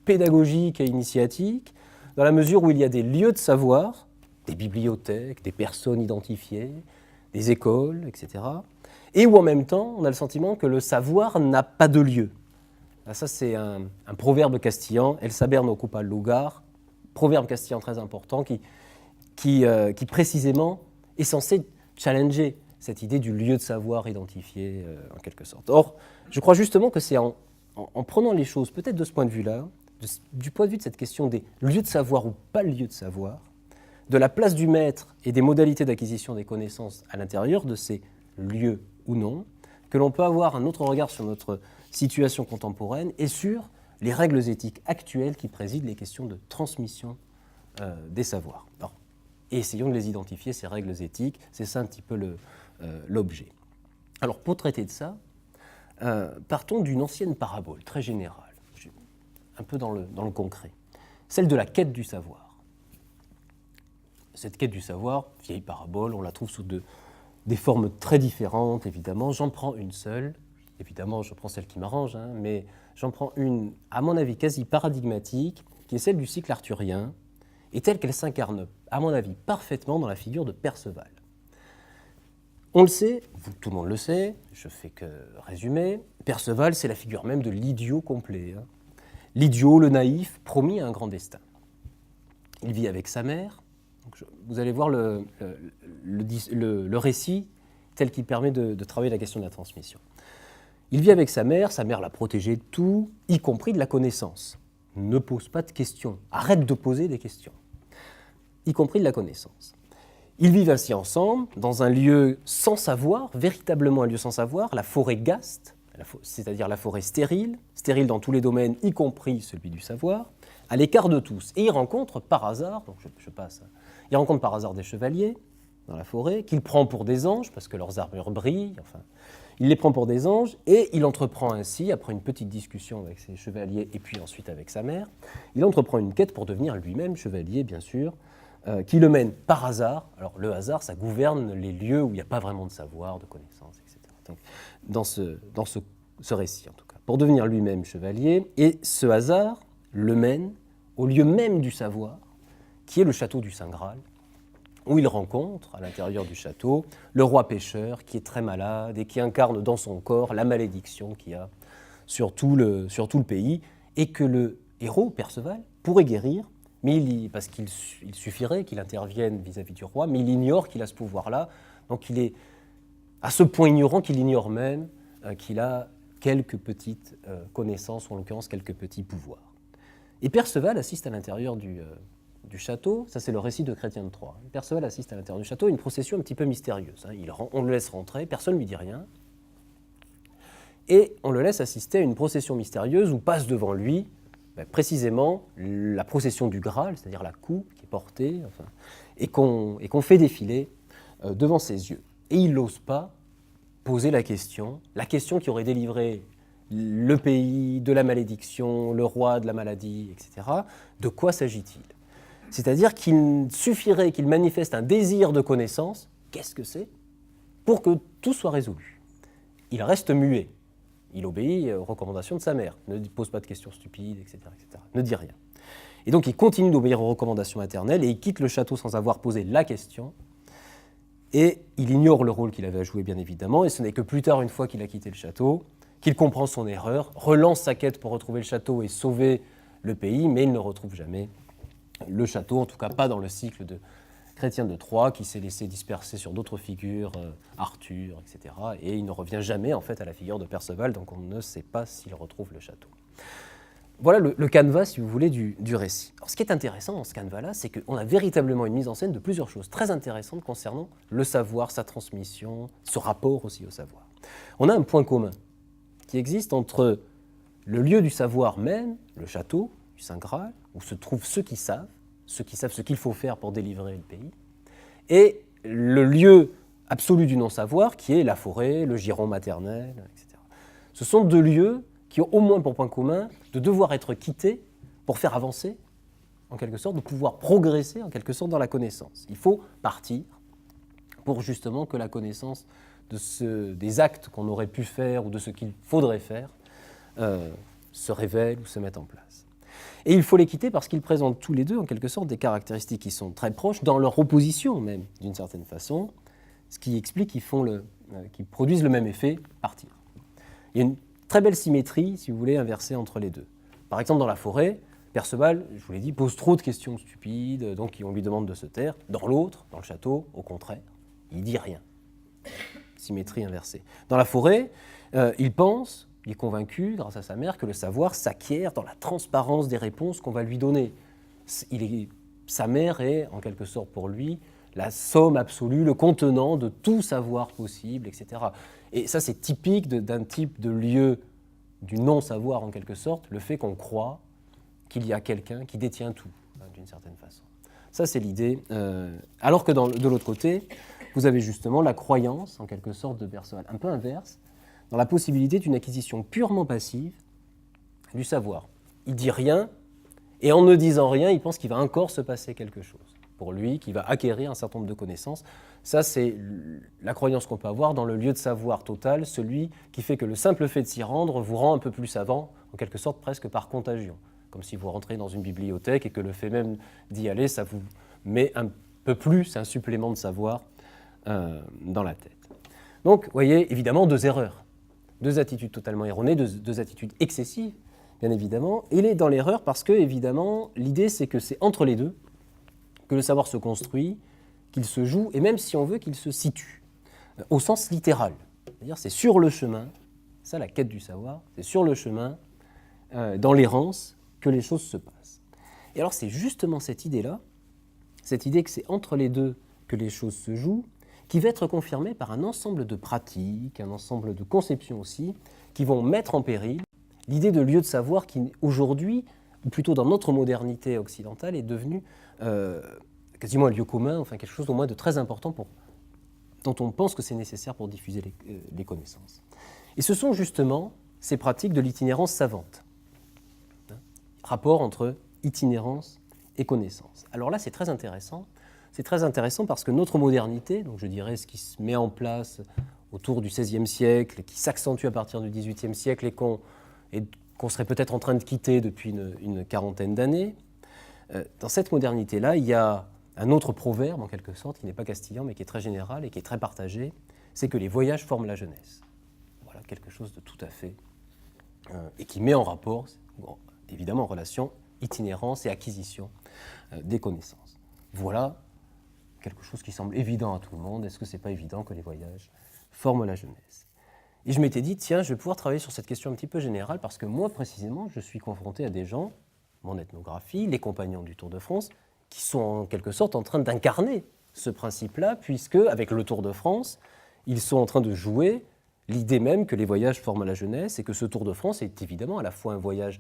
pédagogique et initiatique, dans la mesure où il y a des lieux de savoir, des bibliothèques, des personnes identifiées, des écoles, etc., et où en même temps on a le sentiment que le savoir n'a pas de lieu. Ça, c'est un proverbe castillan, El saber no ocupa lugar, proverbe castillan très important qui précisément est censé challenger cette idée du lieu de savoir identifié en quelque sorte. Or, je crois justement que c'est en prenant les choses peut-être de ce point de vue-là, du point de vue de cette question des lieux de savoir ou pas lieux de savoir, de la place du maître et des modalités d'acquisition des connaissances à l'intérieur de ces lieux ou non, que l'on peut avoir un autre regard sur notre situation contemporaine et sur les règles éthiques actuelles qui président les questions de transmission des savoirs. Alors, et essayons de les identifier, ces règles éthiques, c'est ça un petit peu l'objet. Alors pour traiter de ça, partons d'une ancienne parabole très générale, un peu dans le concret, celle de la quête du savoir. Cette quête du savoir, vieille parabole, on la trouve sous des formes très différentes, évidemment. J'en prends une seule. Évidemment, je prends celle qui m'arrange, mais j'en prends une, à mon avis, quasi paradigmatique, qui est celle du cycle arthurien, et telle qu'elle s'incarne, à mon avis, parfaitement dans la figure de Perceval. On le sait, tout le monde le sait, je fais que résumer, Perceval, c'est la figure même de l'idiot complet. L'idiot, le naïf, promis à un grand destin. il vit avec sa mère. Donc vous allez voir le récit tel qu'il permet de travailler la question de la transmission. Il vit avec sa mère l'a protégé de tout, y compris de la connaissance. Ne pose pas de questions, arrête de poser des questions, y compris de la connaissance. Ils vivent ainsi ensemble, dans un lieu sans savoir, véritablement un lieu sans savoir, la forêt Gaste, c'est-à-dire la forêt stérile, stérile dans tous les domaines, y compris celui du savoir, à l'écart de tous. Et il rencontre par hasard, donc je passe, il rencontre par hasard des chevaliers dans la forêt, qu'il prend pour des anges, parce que leurs armures brillent, enfin, il les prend pour des anges, et il entreprend ainsi, après une petite discussion avec ses chevaliers, et puis ensuite avec sa mère, il entreprend une quête pour devenir lui-même chevalier, bien sûr, qui le mène par hasard. Alors le hasard, ça gouverne les lieux où il n'y a pas vraiment de savoir, de connaissances, etc. Donc, dans ce récit, en tout cas, pour devenir lui-même chevalier, et ce hasard le mène au lieu même du savoir, qui est le château du Saint-Graal, où il rencontre, à l'intérieur du château, le roi pêcheur qui est très malade et qui incarne dans son corps la malédiction qu'il y a sur tout le pays, et que le héros, Perceval, pourrait guérir, parce qu'il suffirait qu'il intervienne vis-à-vis du roi, mais il ignore qu'il a ce pouvoir-là, donc il est à ce point ignorant qu'il ignore même qu'il a quelques petites connaissances, ou en l'occurrence quelques petits pouvoirs. Et Perceval assiste à l'intérieur du château, ça c'est le récit de Chrétien de Troyes. Perceval assiste à l'intérieur du château à une procession un petit peu mystérieuse. On le laisse rentrer, personne ne lui dit rien, et on le laisse assister à une procession mystérieuse où passe devant lui précisément la procession du Graal, c'est-à-dire la coupe qui est portée, enfin, et qu'on fait défiler devant ses yeux. Et il n'ose pas poser la question qui aurait délivré le pays de la malédiction, le roi de la maladie, etc. De quoi s'agit-il ? C'est-à-dire qu'il suffirait qu'il manifeste un désir de connaissance, qu'est-ce que c'est, pour que tout soit résolu. Il reste muet, il obéit aux recommandations de sa mère, ne pose pas de questions stupides, etc., ne dit rien. Et donc il continue d'obéir aux recommandations maternelles et il quitte le château sans avoir posé la question. Et il ignore le rôle qu'il avait à jouer, bien évidemment, et ce n'est que plus tard, une fois qu'il a quitté le château, qu'il comprend son erreur, relance sa quête pour retrouver le château et sauver le pays, mais il ne retrouve jamais le château, en tout cas pas dans le cycle de Chrétien de Troyes, qui s'est laissé disperser sur d'autres figures, Arthur, etc. Et il ne revient jamais en fait à la figure de Perceval, donc on ne sait pas s'il retrouve le château. Voilà le canevas, si vous voulez, du récit. Alors, ce qui est intéressant dans ce canevas-là, c'est qu'on a véritablement une mise en scène de plusieurs choses très intéressantes concernant le savoir, sa transmission, ce rapport aussi au savoir. On a un point commun qui existe entre le lieu du savoir même, le château du Saint-Graal, où se trouvent ceux qui savent ce qu'il faut faire pour délivrer le pays, et le lieu absolu du non-savoir, qui est la forêt, le giron maternel, etc. Ce sont deux lieux qui ont au moins pour point commun de devoir être quittés pour faire avancer, en quelque sorte, de pouvoir progresser, en quelque sorte, dans la connaissance. Il faut partir pour justement que la connaissance des actes qu'on aurait pu faire ou de ce qu'il faudrait faire se révèle ou se mette en place. Et il faut les quitter parce qu'ils présentent tous les deux, en quelque sorte, des caractéristiques qui sont très proches, dans leur opposition même, d'une certaine façon, ce qui explique qu'ils produisent le même effet, partir. Il y a une très belle symétrie, si vous voulez, inversée entre les deux. Par exemple, dans la forêt, Perceval, je vous l'ai dit, pose trop de questions stupides, donc on lui demande de se taire. Dans l'autre, dans le château, au contraire, il ne dit rien. Symétrie inversée. Dans la forêt, il pense, il est convaincu, grâce à sa mère, que le savoir s'acquiert dans la transparence des réponses qu'on va lui donner. Sa mère est, en quelque sorte pour lui, la somme absolue, le contenant de tout savoir possible, etc. Et ça, c'est typique d'un type de lieu du non-savoir, en quelque sorte, le fait qu'on croit qu'il y a quelqu'un qui détient tout, d'une certaine façon. Ça, c'est l'idée. Alors que de l'autre côté, vous avez justement la croyance, en quelque sorte, de Perceval, un peu inverse, dans la possibilité d'une acquisition purement passive du savoir. Il dit rien, et en ne disant rien, il pense qu'il va encore se passer quelque chose pour lui, qu'il va acquérir un certain nombre de connaissances. Ça, c'est la croyance qu'on peut avoir dans le lieu de savoir total, celui qui fait que le simple fait de s'y rendre vous rend un peu plus savant, en quelque sorte presque par contagion. Comme si vous rentrez dans une bibliothèque et que le fait même d'y aller, ça vous met un peu plus un supplément de savoir dans la tête. Donc, vous voyez, évidemment, deux erreurs. Deux attitudes totalement erronées, deux attitudes excessives, bien évidemment. Il est dans l'erreur parce que, évidemment, l'idée, c'est que c'est entre les deux que le savoir se construit, qu'il se joue, et même si on veut qu'il se situe, au sens littéral. C'est-à-dire c'est sur le chemin, ça la quête du savoir, c'est sur le chemin, dans l'errance, que les choses se passent. Et alors c'est justement cette idée-là, cette idée que c'est entre les deux que les choses se jouent, qui va être confirmée par un ensemble de pratiques, un ensemble de conceptions aussi, qui vont mettre en péril l'idée de lieu de savoir qui aujourd'hui, ou plutôt dans notre modernité occidentale, est devenu quasiment un lieu commun, enfin quelque chose au moins de très important dont on pense que c'est nécessaire pour diffuser les connaissances. Et ce sont justement ces pratiques de l'itinérance savante. Rapport entre itinérance et connaissance. Alors là, c'est très intéressant. C'est très intéressant parce que notre modernité, donc je dirais ce qui se met en place autour du XVIe siècle, et qui s'accentue à partir du XVIIIe siècle et qu'on serait peut-être en train de quitter depuis une quarantaine d'années, dans cette modernité-là, il y a un autre proverbe, en quelque sorte, qui n'est pas castillan, mais qui est très général et qui est très partagé, c'est que les voyages forment la jeunesse. Voilà, quelque chose de tout à fait... et qui met en rapport, évidemment en relation, itinérance et acquisition des connaissances. Voilà quelque chose qui semble évident à tout le monde. Est-ce que ce n'est pas évident que les voyages forment la jeunesse? Et je m'étais dit, tiens, je vais pouvoir travailler sur cette question un petit peu générale, parce que moi, précisément, je suis confronté à des gens, mon ethnographie, les compagnons du Tour de France, qui sont en quelque sorte en train d'incarner ce principe-là, puisque, avec le Tour de France, ils sont en train de jouer l'idée même que les voyages forment la jeunesse, et que ce Tour de France est évidemment à la fois un voyage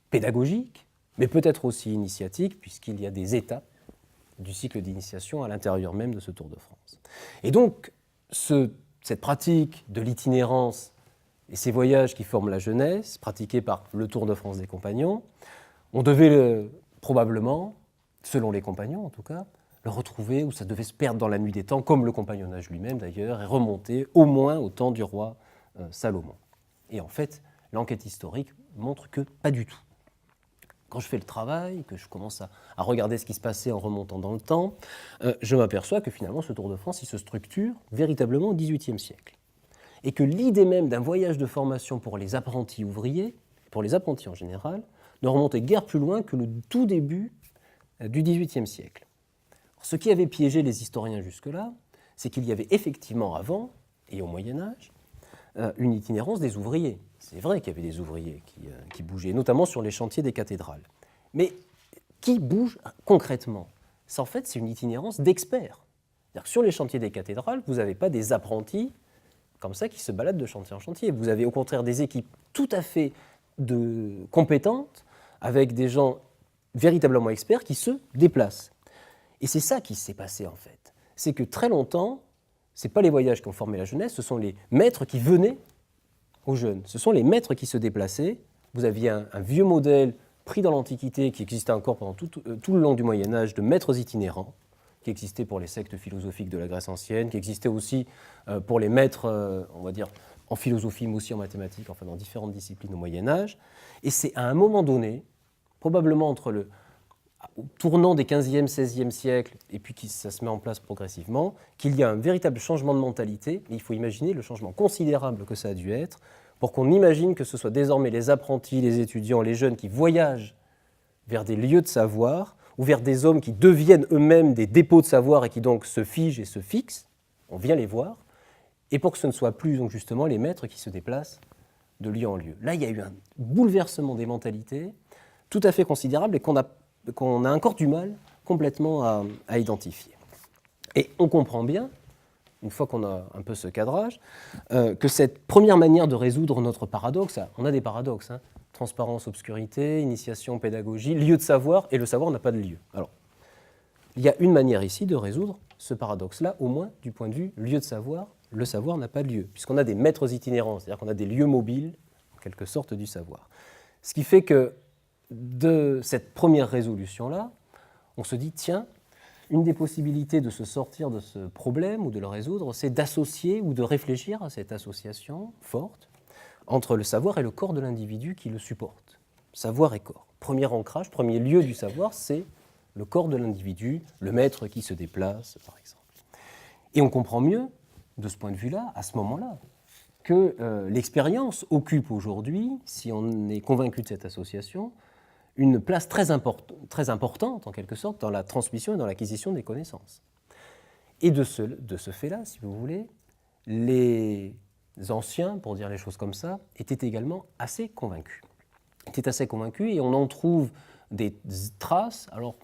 pédagogique, mais peut-être aussi initiatique, puisqu'il y a des étapes du cycle d'initiation à l'intérieur même de ce Tour de France. Et donc, cette pratique de l'itinérance et ces voyages qui forment la jeunesse, pratiqués par le Tour de France des compagnons, on devait probablement, selon les compagnons en tout cas, le retrouver, ou ça devait se perdre dans la nuit des temps, comme le compagnonnage lui-même d'ailleurs, et remonter au moins au temps du roi Salomon. Et en fait, l'enquête historique montre que pas du tout. Quand je fais le travail, que je commence à regarder ce qui se passait en remontant dans le temps, je m'aperçois que finalement ce Tour de France, il se structure véritablement au XVIIIe siècle. Et que l'idée même d'un voyage de formation pour les apprentis ouvriers, pour les apprentis en général, ne remontait guère plus loin que le tout début du XVIIIe siècle. Ce qui avait piégé les historiens jusque-là, c'est qu'il y avait effectivement avant, et au Moyen-Âge, une itinérance des ouvriers. C'est vrai qu'il y avait des ouvriers qui bougeaient, notamment sur les chantiers des cathédrales. Mais qui bouge concrètement? En fait, c'est une itinérance d'experts. C'est-à-dire que sur les chantiers des cathédrales, vous n'avez pas des apprentis comme ça qui se baladent de chantier en chantier. Vous avez au contraire des équipes tout à fait compétentes, avec des gens véritablement experts qui se déplacent. Et c'est ça qui s'est passé en fait. C'est que très longtemps, ce n'est pas les voyages qui ont formé la jeunesse, ce sont les maîtres qui venaient aux jeunes. Ce sont les maîtres qui se déplaçaient. Vous aviez un vieux modèle pris dans l'Antiquité qui existait encore pendant tout le long du Moyen-Âge de maîtres itinérants, qui existait pour les sectes philosophiques de la Grèce ancienne, qui existait aussi pour les maîtres, on va dire, en philosophie, mais aussi en mathématiques, enfin dans différentes disciplines au Moyen-Âge. Et c'est à un moment donné, probablement au tournant des 15e, 16e siècles, et puis ça se met en place progressivement, qu'il y a un véritable changement de mentalité. Mais il faut imaginer le changement considérable que ça a dû être pour qu'on imagine que ce soit désormais les apprentis, les étudiants, les jeunes qui voyagent vers des lieux de savoir ou vers des hommes qui deviennent eux-mêmes des dépôts de savoir et qui donc se figent et se fixent. On vient les voir. Et pour que ce ne soit plus donc justement les maîtres qui se déplacent de lieu en lieu. Là, il y a eu un bouleversement des mentalités tout à fait considérable et qu'on a encore du mal complètement à identifier. Et on comprend bien, une fois qu'on a un peu ce cadrage, que cette première manière de résoudre notre paradoxe, on a des paradoxes, transparence, obscurité, initiation, pédagogie, lieu de savoir, et le savoir n'a pas de lieu. Alors, il y a une manière ici de résoudre ce paradoxe-là, au moins du point de vue lieu de savoir, le savoir n'a pas de lieu, puisqu'on a des maîtres itinérants, c'est-à-dire qu'on a des lieux mobiles, en quelque sorte, du savoir. Ce qui fait que de cette première résolution-là, on se dit, tiens, une des possibilités de se sortir de ce problème ou de le résoudre, c'est d'associer ou de réfléchir à cette association forte entre le savoir et le corps de l'individu qui le supporte. Savoir et corps. Premier ancrage, premier lieu du savoir, c'est le corps de l'individu, le maître qui se déplace, par exemple. Et on comprend mieux, de ce point de vue-là, à ce moment-là, que l'expérience occupe aujourd'hui, si on est convaincu de cette association, une place très importante, en quelque sorte, dans la transmission et dans l'acquisition des connaissances. Et de ce fait-là, si vous voulez, les anciens, pour dire les choses comme ça, étaient également assez convaincus. Et on en trouve des traces. Alors,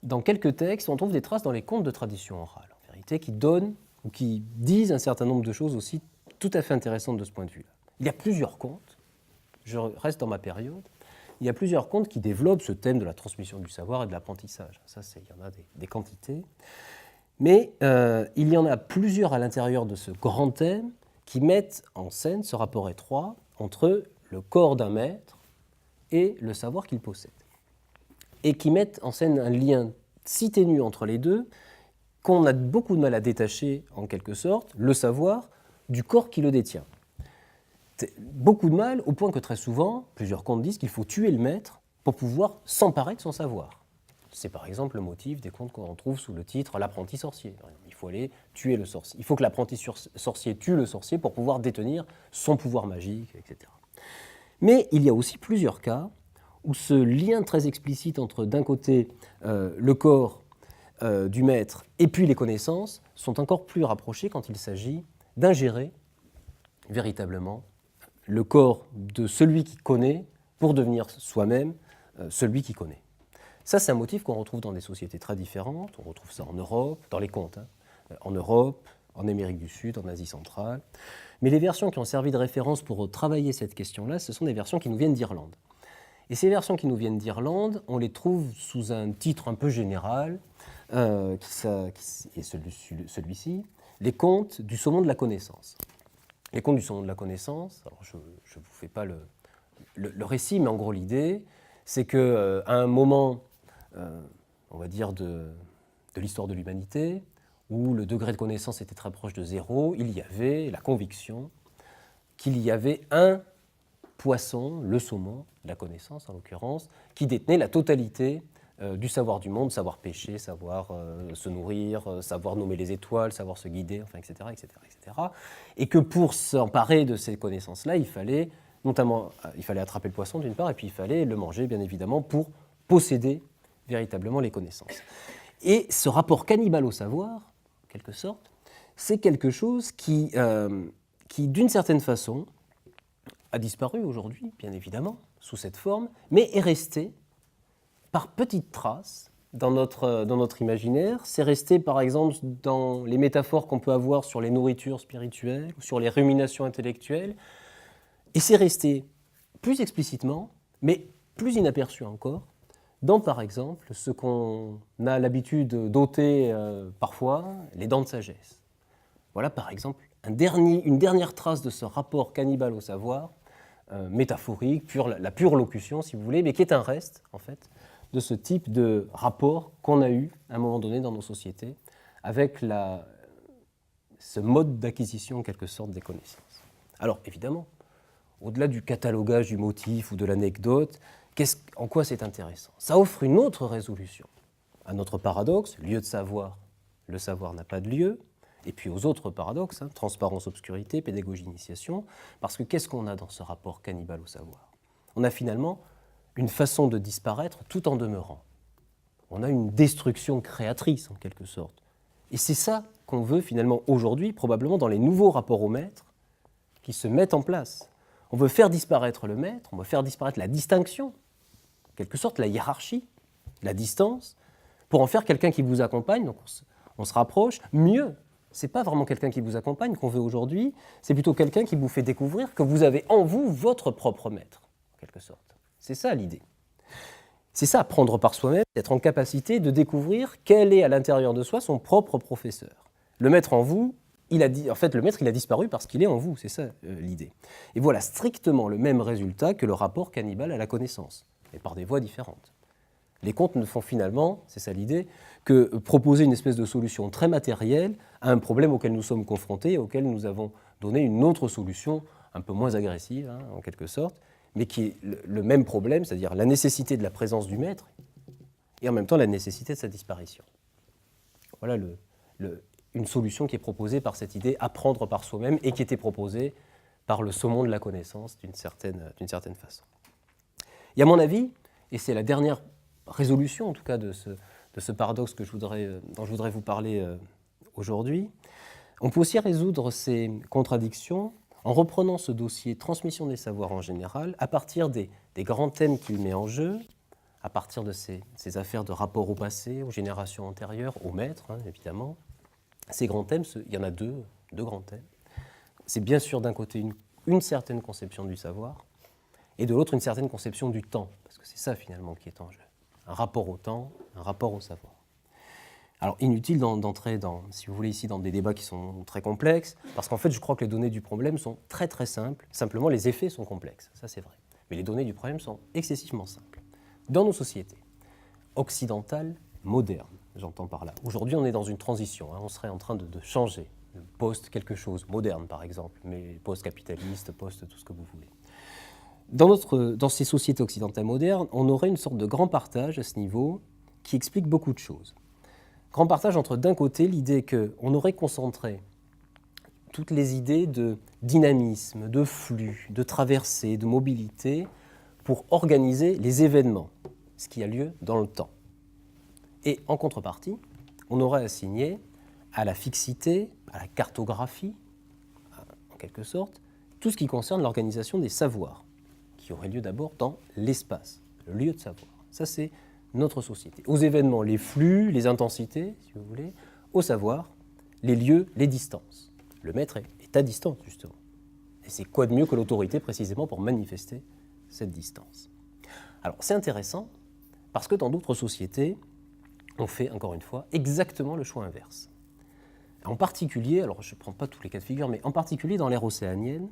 dans quelques textes, on trouve des traces dans les contes de tradition orale, en vérité, qui donnent ou qui disent un certain nombre de choses aussi tout à fait intéressantes de ce point de vue-là. Il y a plusieurs contes, je reste dans ma période, il y a plusieurs contes qui développent ce thème de la transmission du savoir et de l'apprentissage. Ça, il y en a des quantités. Mais il y en a plusieurs à l'intérieur de ce grand thème qui mettent en scène ce rapport étroit entre le corps d'un maître et le savoir qu'il possède. Et qui mettent en scène un lien si ténu entre les deux qu'on a beaucoup de mal à détacher, en quelque sorte, le savoir du corps qui le détient. Beaucoup de mal, au point que très souvent, plusieurs contes disent qu'il faut tuer le maître pour pouvoir s'emparer de son savoir. C'est par exemple le motif des contes qu'on retrouve sous le titre « L'apprenti sorcier ». Il faut aller tuer le sorcier. Il faut que l'apprenti sorcier tue le sorcier pour pouvoir détenir son pouvoir magique, etc. Mais il y a aussi plusieurs cas où ce lien très explicite entre, d'un côté, le corps du maître et puis les connaissances sont encore plus rapprochés quand il s'agit d'ingérer véritablement le corps de celui qui connaît pour devenir soi-même celui qui connaît. Ça, c'est un motif qu'on retrouve dans des sociétés très différentes. On retrouve ça en Europe, dans les contes, en Europe, en Amérique du Sud, en Asie centrale. Mais les versions qui ont servi de référence pour travailler cette question-là, ce sont des versions qui nous viennent d'Irlande. Et ces versions qui nous viennent d'Irlande, on les trouve sous un titre un peu général, qui est celui-ci, les contes du saumon de la connaissance. Les contes du saumon de la connaissance, alors je ne vous fais pas le récit, mais en gros l'idée, c'est qu'à un moment, on va dire, de l'histoire de l'humanité, où le degré de connaissance était très proche de zéro, il y avait la conviction qu'il y avait un poisson, le saumon, la connaissance en l'occurrence, qui détenait la totalité du savoir du monde, savoir pêcher, savoir se nourrir, savoir nommer les étoiles, savoir se guider, enfin, etc., etc., etc. Et que pour s'emparer de ces connaissances-là, il fallait attraper le poisson d'une part, et puis il fallait le manger, bien évidemment, pour posséder véritablement les connaissances. Et ce rapport cannibale au savoir, en quelque sorte, c'est quelque chose qui d'une certaine façon, a disparu aujourd'hui, bien évidemment, sous cette forme, mais est resté par petites traces dans notre imaginaire. C'est resté, par exemple, dans les métaphores qu'on peut avoir sur les nourritures spirituelles ou sur les ruminations intellectuelles. Et c'est resté plus explicitement, mais plus inaperçu encore, dans, par exemple, ce qu'on a l'habitude d'ôter parfois, les dents de sagesse. Voilà, par exemple, une dernière trace de ce rapport cannibale au savoir, métaphorique, la pure locution, si vous voulez, mais qui est un reste, en fait, de ce type de rapport qu'on a eu, à un moment donné, dans nos sociétés, avec ce mode d'acquisition, en quelque sorte, des connaissances. Alors, évidemment, au-delà du catalogage du motif ou de l'anecdote, en quoi c'est intéressant? Ça offre une autre résolution à notre paradoxe, lieu de savoir, le savoir n'a pas de lieu, et puis aux autres paradoxes, transparence, obscurité, pédagogie, initiation, parce que qu'est-ce qu'on a dans ce rapport cannibale au savoir? On a finalement une façon de disparaître tout en demeurant. On a une destruction créatrice, en quelque sorte. Et c'est ça qu'on veut finalement aujourd'hui, probablement dans les nouveaux rapports au maître qui se mettent en place. On veut faire disparaître le maître, on veut faire disparaître la distinction, en quelque sorte la hiérarchie, la distance, pour en faire quelqu'un qui vous accompagne, donc on se rapproche. Mieux, ce n'est pas vraiment quelqu'un qui vous accompagne qu'on veut aujourd'hui, c'est plutôt quelqu'un qui vous fait découvrir que vous avez en vous votre propre maître, en quelque sorte. C'est ça l'idée. C'est ça, apprendre par soi-même, être en capacité de découvrir quel est à l'intérieur de soi son propre professeur. Le maître en vous, le maître il a disparu parce qu'il est en vous, c'est ça l'idée. Et voilà strictement le même résultat que le rapport cannibale à la connaissance, mais par des voies différentes. Les contes ne font finalement, c'est ça l'idée, que proposer une espèce de solution très matérielle à un problème auquel nous sommes confrontés et auquel nous avons donné une autre solution un peu moins agressive, en quelque sorte, mais qui est le même problème, c'est-à-dire la nécessité de la présence du maître et en même temps la nécessité de sa disparition. Voilà une solution qui est proposée par cette idée apprendre par soi-même et qui était proposée par le saumon de la connaissance d'une certaine façon. Et à mon avis, et c'est la dernière résolution en tout cas de ce paradoxe dont je voudrais vous parler aujourd'hui, on peut aussi résoudre ces contradictions en reprenant ce dossier transmission des savoirs en général à partir des grands thèmes qu'il met en jeu, à partir de ces affaires de rapport au passé, aux générations antérieures, aux maîtres, évidemment. Ces grands thèmes, il y en a deux grands thèmes. C'est bien sûr d'un côté une certaine conception du savoir, et de l'autre une certaine conception du temps, parce que c'est ça finalement qui est en jeu. Un rapport au temps, un rapport au savoir. Alors inutile d'entrer si vous voulez ici dans des débats qui sont très complexes, parce qu'en fait je crois que les données du problème sont très très simples, simplement les effets sont complexes, ça c'est vrai. Mais les données du problème sont excessivement simples. Dans nos sociétés occidentales, modernes, j'entends par là, aujourd'hui on est dans une transition, on serait en train de changer, post quelque chose, moderne par exemple, mais post-capitaliste, post tout ce que vous voulez. Dans ces sociétés occidentales modernes, on aurait une sorte de grand partage à ce niveau qui explique beaucoup de choses. Grand partage entre d'un côté l'idée qu'on aurait concentré toutes les idées de dynamisme, de flux, de traversée, de mobilité pour organiser les événements, ce qui a lieu dans le temps. Et en contrepartie, on aurait assigné à la fixité, à la cartographie, en quelque sorte, tout ce qui concerne l'organisation des savoirs, qui aurait lieu d'abord dans l'espace, le lieu de savoir. Ça, c'est notre société. Aux événements, les flux, les intensités, si vous voulez. Au savoir, les lieux, les distances. Le maître est à distance, justement. Et c'est quoi de mieux que l'autorité, précisément, pour manifester cette distance. Alors, c'est intéressant, parce que dans d'autres sociétés, on fait, encore une fois, exactement le choix inverse. En particulier, alors je ne prends pas tous les cas de figure, mais en particulier dans l'ère océanienne,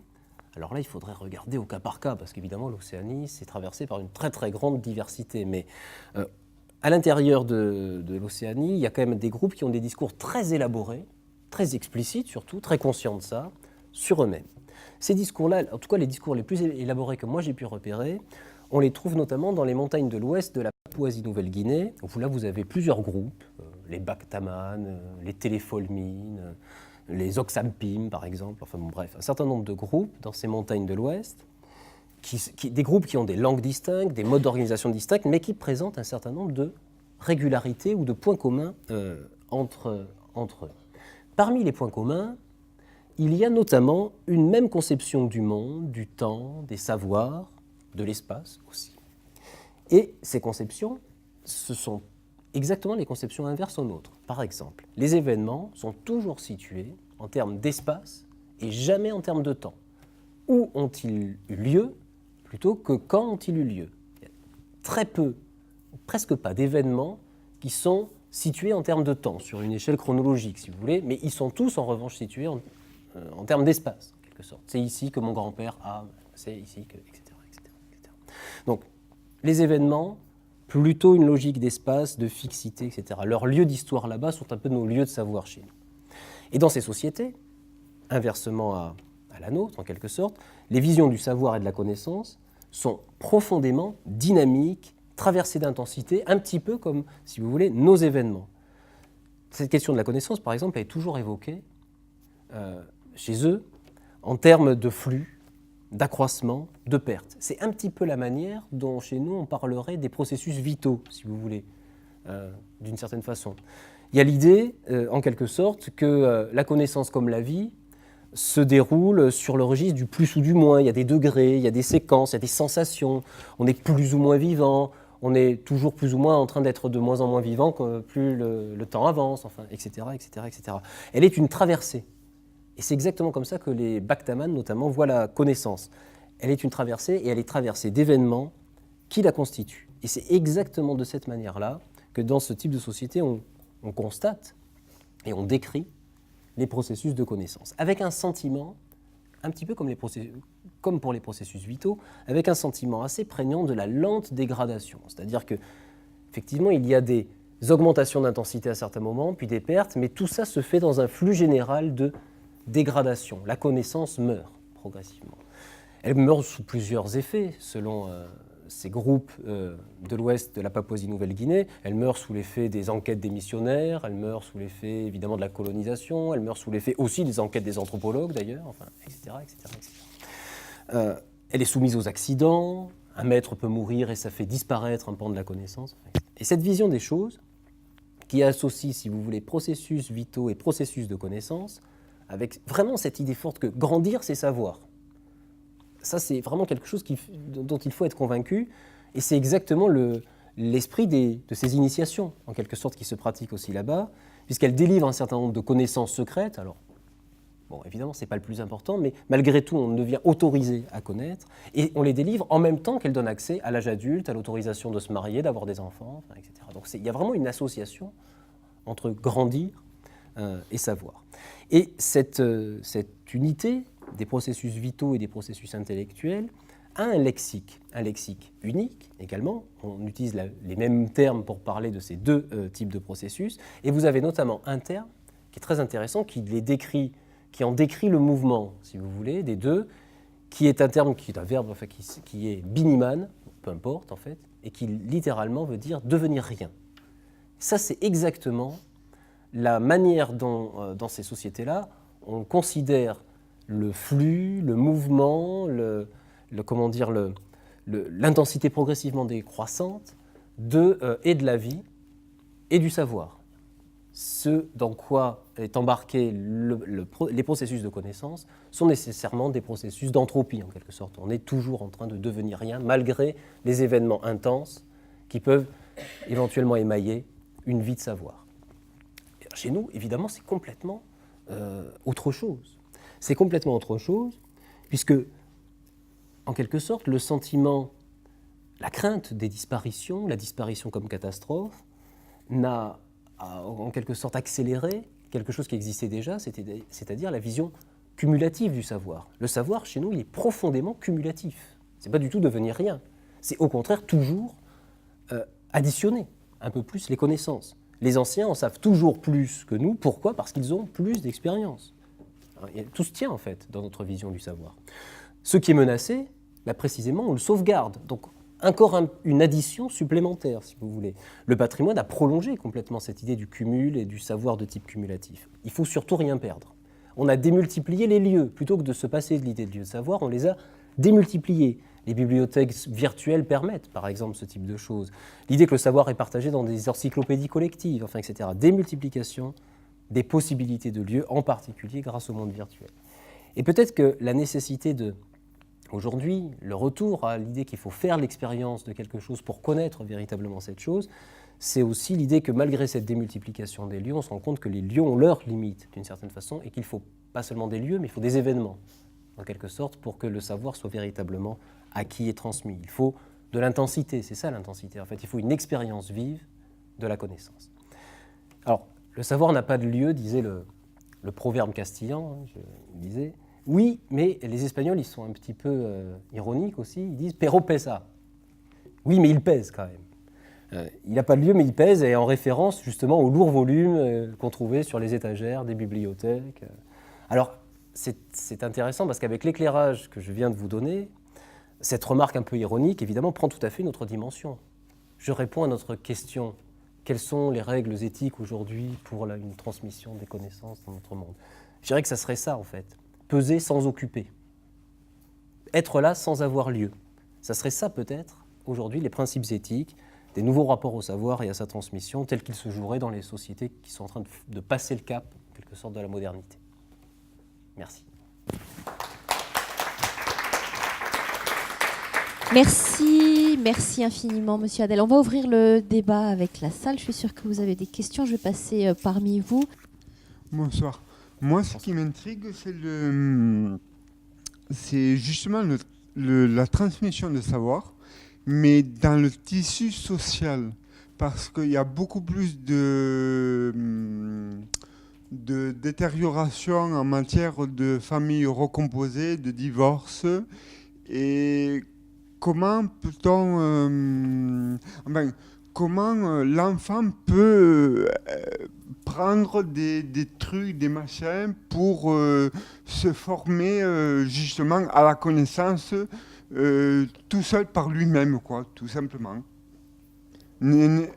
alors là, il faudrait regarder au cas par cas, parce qu'évidemment, l'Océanie, c'est traversé par une très très grande diversité. Mais à l'intérieur de l'Océanie, il y a quand même des groupes qui ont des discours très élaborés, très explicites surtout, très conscients de ça, sur eux-mêmes. Ces discours-là, en tout cas les discours les plus élaborés que moi j'ai pu repérer, on les trouve notamment dans les montagnes de l'ouest de la Papouasie-Nouvelle-Guinée, où là vous avez plusieurs groupes, les Bakhtaman, les Téléfolmines, les Oksampim par exemple, enfin bon, bref, un certain nombre de groupes dans ces montagnes de l'ouest, des groupes qui ont des langues distinctes, des modes d'organisation distincts, mais qui présentent un certain nombre de régularités ou de points communs entre eux. Parmi les points communs, il y a notamment une même conception du monde, du temps, des savoirs, de l'espace aussi. Et ces conceptions, ce sont exactement les conceptions inverses aux nôtres. Par exemple, les événements sont toujours situés en termes d'espace et jamais en termes de temps. Où ont-ils eu lieu plutôt que quand ont-ils eu lieu? Il y a très peu, presque pas d'événements qui sont situés en termes de temps, sur une échelle chronologique si vous voulez, mais ils sont tous en revanche situés en termes d'espace, en quelque sorte. C'est ici que mon grand-père a, c'est ici que, etc., etc., etc. Donc, les événements, plutôt une logique d'espace, de fixité, etc. Leurs lieux d'histoire là-bas sont un peu nos lieux de savoir chez nous. Et dans ces sociétés, inversement à la nôtre, en quelque sorte, les visions du savoir et de la connaissance sont profondément dynamiques, traversées d'intensité, un petit peu comme, si vous voulez, nos événements. Cette question de la connaissance, par exemple, est toujours évoquée chez eux en termes de flux, d'accroissement, de perte. C'est un petit peu la manière dont chez nous on parlerait des processus vitaux, si vous voulez, d'une certaine façon. Il y a l'idée, en quelque sorte, que la connaissance comme la vie se déroule sur le registre du plus ou du moins. Il y a des degrés, il y a des séquences, il y a des sensations. On est plus ou moins vivant, on est toujours plus ou moins en train d'être de moins en moins vivant plus le temps avance, enfin, etc., etc., etc. Elle est une traversée. Et c'est exactement comme ça que les Bakhtaman, notamment, voient la connaissance. Elle est une traversée, et elle est traversée d'événements qui la constituent. Et c'est exactement de cette manière-là que dans ce type de société, on constate et on décrit les processus de connaissance. Avec un sentiment, un petit peu comme pour les processus vitaux, avec un sentiment assez prégnant de la lente dégradation. C'est-à-dire qu'effectivement, il y a des augmentations d'intensité à certains moments, puis des pertes, mais tout ça se fait dans un flux général de dégradation. La connaissance meurt progressivement. Elle meurt sous plusieurs effets, selon ces groupes de l'ouest de la Papouasie-Nouvelle-Guinée. Elle meurt sous l'effet des enquêtes des missionnaires, elle meurt sous l'effet évidemment de la colonisation, elle meurt sous l'effet aussi des enquêtes des anthropologues d'ailleurs, enfin, etc., etc., etc. Elle est soumise aux accidents, un maître peut mourir et ça fait disparaître un pan de la connaissance. Et cette vision des choses, qui associe, si vous voulez, processus vitaux et processus de connaissance, avec vraiment cette idée forte que grandir, c'est savoir. Ça, c'est vraiment quelque chose dont il faut être convaincu, et c'est exactement l'esprit de ces initiations, en quelque sorte, qui se pratiquent aussi là-bas, puisqu'elles délivrent un certain nombre de connaissances secrètes. Alors, bon, évidemment, ce n'est pas le plus important, mais malgré tout, on devient autorisé à connaître, et on les délivre en même temps qu'elles donnent accès à l'âge adulte, à l'autorisation de se marier, d'avoir des enfants, etc. Donc il y a vraiment une association entre grandir et savoir. Et cette unité des processus vitaux et des processus intellectuels a un lexique unique également. On utilise les mêmes termes pour parler de ces deux types de processus, et vous avez notamment un terme qui est très intéressant, qui en décrit le mouvement, si vous voulez, des deux, qui est un terme, qui est un verbe, enfin, qui est biniman, peu importe en fait, et qui littéralement veut dire devenir rien. Ça, c'est exactement la manière dont, dans ces sociétés-là, on considère le flux, le mouvement, l'intensité progressivement décroissante et de la vie et du savoir. Ce dans quoi est embarqué les processus de connaissance sont nécessairement des processus d'entropie, en quelque sorte. On est toujours en train de devenir rien, malgré les événements intenses qui peuvent éventuellement émailler une vie de savoir. Et chez nous, évidemment, c'est complètement autre chose. C'est complètement autre chose, puisque, en quelque sorte, le sentiment, la crainte des disparitions, la disparition comme catastrophe, a en quelque sorte accéléré quelque chose qui existait déjà, c'est-à-dire la vision cumulative du savoir. Le savoir, chez nous, il est profondément cumulatif. Ce n'est pas du tout devenir rien. C'est au contraire toujours additionner un peu plus les connaissances. Les anciens en savent toujours plus que nous. Pourquoi ? Parce qu'ils ont plus d'expérience. Tout se tient en fait dans notre vision du savoir. Ce qui est menacé, là précisément, on le sauvegarde. Donc encore une addition supplémentaire, si vous voulez. Le patrimoine a prolongé complètement cette idée du cumul et du savoir de type cumulatif. Il ne faut surtout rien perdre. On a démultiplié les lieux. Plutôt que de se passer de l'idée de lieu de savoir, on les a démultipliés. Les bibliothèques virtuelles permettent, par exemple, ce type de choses. L'idée que le savoir est partagé dans des encyclopédies collectives, enfin, etc. Démultiplication des possibilités de lieux, en particulier grâce au monde virtuel. Et peut-être que la nécessité aujourd'hui, le retour à l'idée qu'il faut faire l'expérience de quelque chose pour connaître véritablement cette chose, c'est aussi l'idée que malgré cette démultiplication des lieux, on se rend compte que les lieux ont leurs limites d'une certaine façon et qu'il ne faut pas seulement des lieux, mais il faut des événements, en quelque sorte, pour que le savoir soit véritablement acquis et transmis. Il faut de l'intensité, c'est ça l'intensité. En fait, il faut une expérience vive de la connaissance. Alors, le savoir n'a pas de lieu, disait le proverbe castillan, il disait. Oui, mais les Espagnols, ils sont un petit peu ironiques aussi, ils disent « pero pesa ». Oui, mais il pèse quand même. Il n'a pas de lieu, mais il pèse, et en référence justement aux lourds volumes qu'on trouvait sur les étagères des bibliothèques. Alors, c'est intéressant parce qu'avec l'éclairage que je viens de vous donner, cette remarque un peu ironique, évidemment, prend tout à fait une autre dimension. Je réponds à notre question. Quelles sont les règles éthiques aujourd'hui pour une transmission des connaissances dans notre monde ? Je dirais que ça serait ça, en fait. Peser sans occuper. Être là sans avoir lieu. Ça serait ça, peut-être, aujourd'hui, les principes éthiques des nouveaux rapports au savoir et à sa transmission, tels qu'ils se joueraient dans les sociétés qui sont en train de passer le cap, en quelque sorte, de la modernité. Merci. Merci infiniment, Monsieur Hadel. On va ouvrir le débat avec la salle. Je suis sûre que vous avez des questions. Je vais passer parmi vous. Bonsoir. Moi, ce qui m'intrigue, c'est justement la transmission de savoir, mais dans le tissu social, parce qu'il y a beaucoup plus de détérioration en matière de familles recomposées, de divorce, et comment peut-on, comment l'enfant peut prendre des trucs, des machins pour se former justement à la connaissance tout seul par lui-même, quoi, tout simplement. Est-ce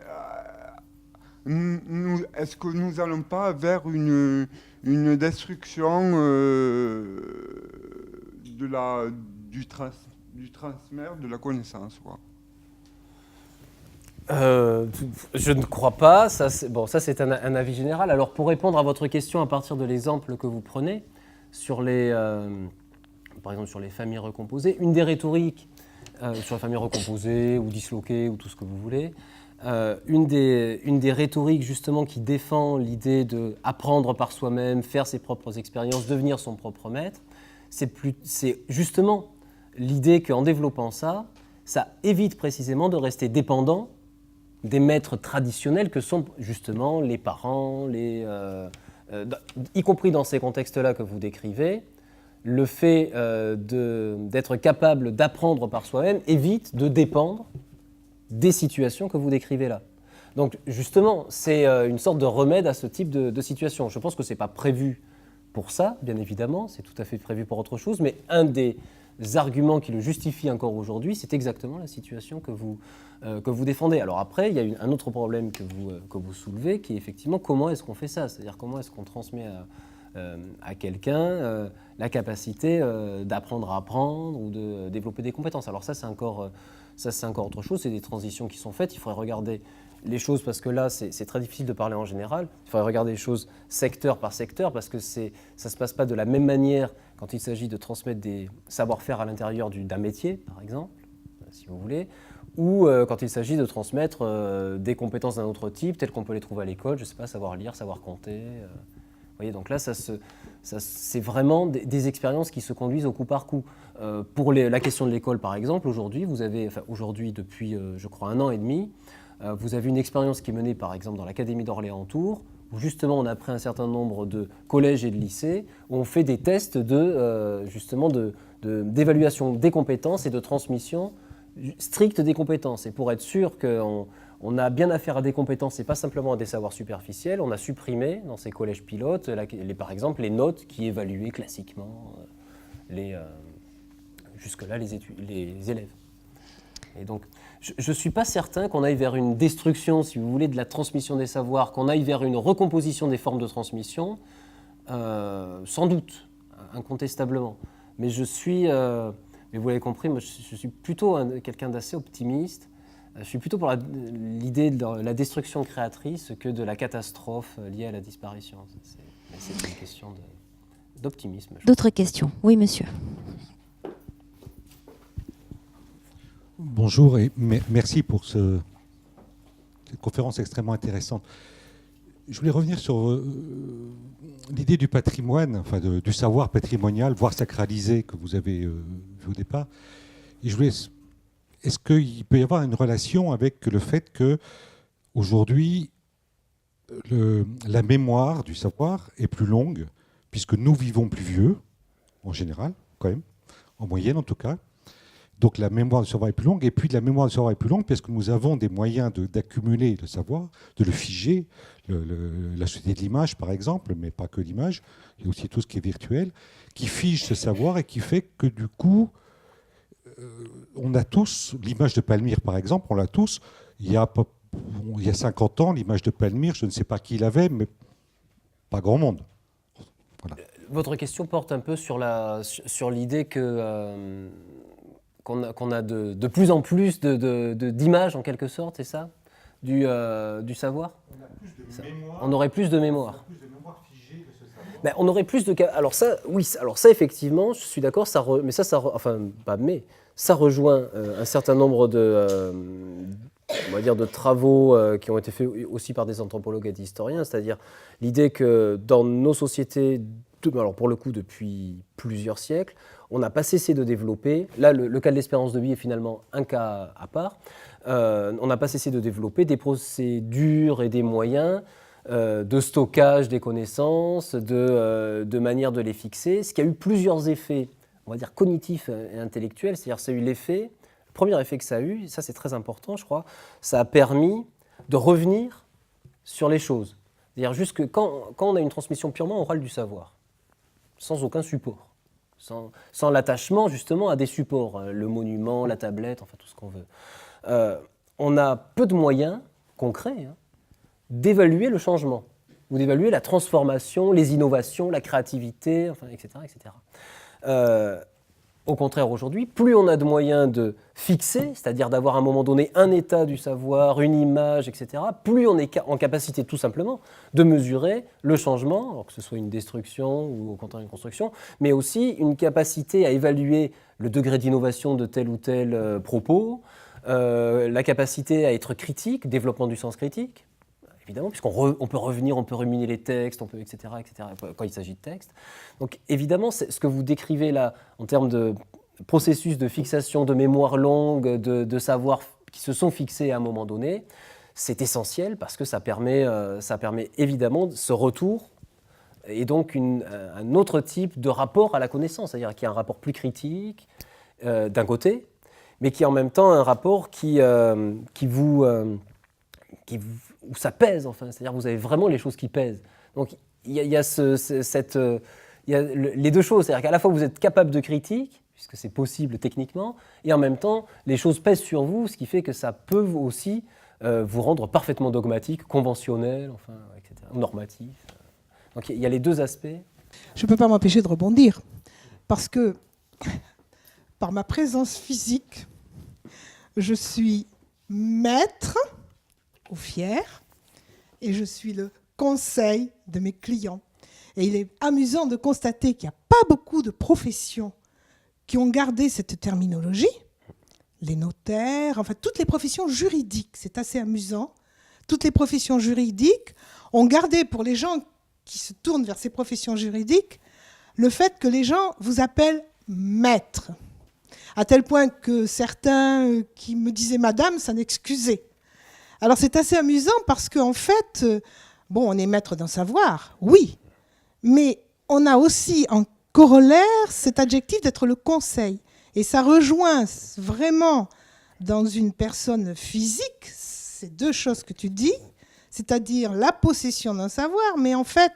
que nous n'allons pas vers une destruction du transfert de la connaissance, quoi. Je ne crois pas. Ça, c'est un avis général. Alors, pour répondre à votre question à partir de l'exemple que vous prenez, par exemple sur les familles recomposées, une des rhétoriques sur les familles recomposées ou disloquées ou tout ce que vous voulez, une des rhétoriques justement qui défend l'idée d'apprendre par soi-même, faire ses propres expériences, devenir son propre maître, c'est justement l'idée qu'en développant ça évite précisément de rester dépendant des maîtres traditionnels que sont justement les parents, y compris dans ces contextes-là que vous décrivez. Le fait d'être capable d'apprendre par soi-même évite de dépendre des situations que vous décrivez là. Donc justement, c'est une sorte de remède à ce type de situation. Je pense que ce n'est pas prévu pour ça, bien évidemment, c'est tout à fait prévu pour autre chose, mais un des arguments qui le justifient encore aujourd'hui, c'est exactement la situation que vous défendez. Alors après, il y a un autre problème que vous soulevez, qui est effectivement comment est-ce qu'on fait ça, c'est-à-dire comment est-ce qu'on transmet à quelqu'un la capacité d'apprendre à apprendre ou de développer des compétences. Alors ça, c'est encore autre chose, c'est des transitions qui sont faites, il faudrait regarder les choses, parce que là, c'est très difficile de parler en général, il faudrait regarder les choses secteur par secteur, parce que ça ne se passe pas de la même manière quand il s'agit de transmettre des savoir-faire à l'intérieur d'un métier, par exemple, si vous voulez, ou quand il s'agit de transmettre des compétences d'un autre type, telles qu'on peut les trouver à l'école, je ne sais pas, savoir lire, savoir compter. Vous voyez, donc là, c'est vraiment des expériences qui se conduisent au coup par coup. Pour la question de l'école, par exemple, aujourd'hui, depuis, je crois, 1 an et demi, vous avez une expérience qui est menée, par exemple, dans l'Académie d'Orléans-Tours, où justement on a pris un certain nombre de collèges et de lycées, où on fait des tests d'évaluation des compétences et de transmission stricte des compétences. Et pour être sûr qu'on a bien affaire à des compétences et pas simplement à des savoirs superficiels, on a supprimé dans ces collèges pilotes, par exemple, les notes qui évaluaient classiquement jusque-là les élèves. Et donc, je ne suis pas certain qu'on aille vers une destruction, si vous voulez, de la transmission des savoirs, qu'on aille vers une recomposition des formes de transmission, sans doute, incontestablement. Mais mais vous l'avez compris, moi, je suis plutôt quelqu'un d'assez optimiste. Je suis plutôt pour l'idée de la destruction créatrice que de la catastrophe liée à la disparition. C'est une question d'optimisme. D'autres questions? Oui, monsieur. Bonjour et merci pour cette conférence extrêmement intéressante. Je voulais revenir sur l'idée du patrimoine, enfin du savoir patrimonial, voire sacralisé, que vous avez vu au départ. Et est-ce qu'il peut y avoir une relation avec le fait que aujourd'hui la mémoire du savoir est plus longue, puisque nous vivons plus vieux, en général, quand même, en moyenne en tout cas. Donc la mémoire du savoir est plus longue, et puis la mémoire du savoir est plus longue parce que nous avons des moyens d'accumuler le savoir, de le figer, la société de l'image par exemple, mais pas que l'image, il y a aussi tout ce qui est virtuel, qui fige ce savoir et qui fait que du coup, on a tous, l'image de Palmyre par exemple, on l'a tous, il y a 50 ans, l'image de Palmyre, je ne sais pas qui l'avait, mais pas grand monde. Voilà. Votre question porte un peu sur l'idée qu'on a de plus en plus d'images, en quelque sorte, c'est ça, du savoir. On aurait plus de mémoire. On aurait plus de mémoire figée de ce savoir. Ben, on aurait plus de... Alors ça, oui, alors ça, effectivement, je suis d'accord, ça rejoint un certain nombre on va dire de travaux qui ont été faits aussi par des anthropologues et des historiens, c'est-à-dire l'idée que dans nos sociétés, alors pour le coup depuis plusieurs siècles, on n'a pas cessé de développer, là le cas de l'espérance de vie est finalement un cas à part, on n'a pas cessé de développer des procédures et des moyens de stockage des connaissances, de manière de les fixer, ce qui a eu plusieurs effets, on va dire cognitifs et intellectuels, c'est-à-dire ça a eu l'effet, le premier effet que ça a eu, ça c'est très important je crois, ça a permis de revenir sur les choses. C'est-à-dire juste que quand on a une transmission purement orale du savoir, sans aucun support, sans l'attachement justement à des supports, le monument, la tablette, enfin tout ce qu'on veut, on a peu de moyens concrets d'évaluer le changement, ou d'évaluer la transformation, les innovations, la créativité, enfin, etc. etc. Au contraire, aujourd'hui, plus on a de moyens de fixer, c'est-à-dire d'avoir à un moment donné un état du savoir, une image, etc., plus on est en capacité tout simplement de mesurer le changement, alors que ce soit une destruction ou au contraire une construction, mais aussi une capacité à évaluer le degré d'innovation de tel ou tel propos, la capacité à être critique, développement du sens critique, évidemment, puisqu'on peut revenir, on peut ruminer les textes, etc., quand il s'agit de textes. Donc évidemment, ce que vous décrivez là, en termes de processus de fixation, de mémoire longue, de savoir qui se sont fixés à un moment donné, c'est essentiel parce que ça permet évidemment ce retour et donc un autre type de rapport à la connaissance, c'est-à-dire qu'il y a un rapport plus critique d'un côté, mais qui est en même temps un rapport où ça pèse, enfin, c'est-à-dire que vous avez vraiment les choses qui pèsent. Donc il y a les deux choses, c'est-à-dire qu'à la fois vous êtes capable de critique, puisque c'est possible techniquement, et en même temps les choses pèsent sur vous, ce qui fait que ça peut aussi vous rendre parfaitement dogmatique, conventionnel, enfin, etc., normatif. Donc il y a les deux aspects. Je ne peux pas m'empêcher de rebondir, parce que par ma présence physique, je suis maître ou fier, et je suis le conseil de mes clients. Et il est amusant de constater qu'il n'y a pas beaucoup de professions qui ont gardé cette terminologie. Les notaires, enfin toutes les professions juridiques, c'est assez amusant. Toutes les professions juridiques ont gardé pour les gens qui se tournent vers ces professions juridiques le fait que les gens vous appellent maître. À tel point que certains qui me disaient madame, ça n'excusait. Alors c'est assez amusant parce qu'en fait, on est maître d'un savoir, oui, mais on a aussi en corollaire cet adjectif d'être le conseil. Et ça rejoint vraiment dans une personne physique ces deux choses que tu dis, c'est-à-dire la possession d'un savoir, mais en fait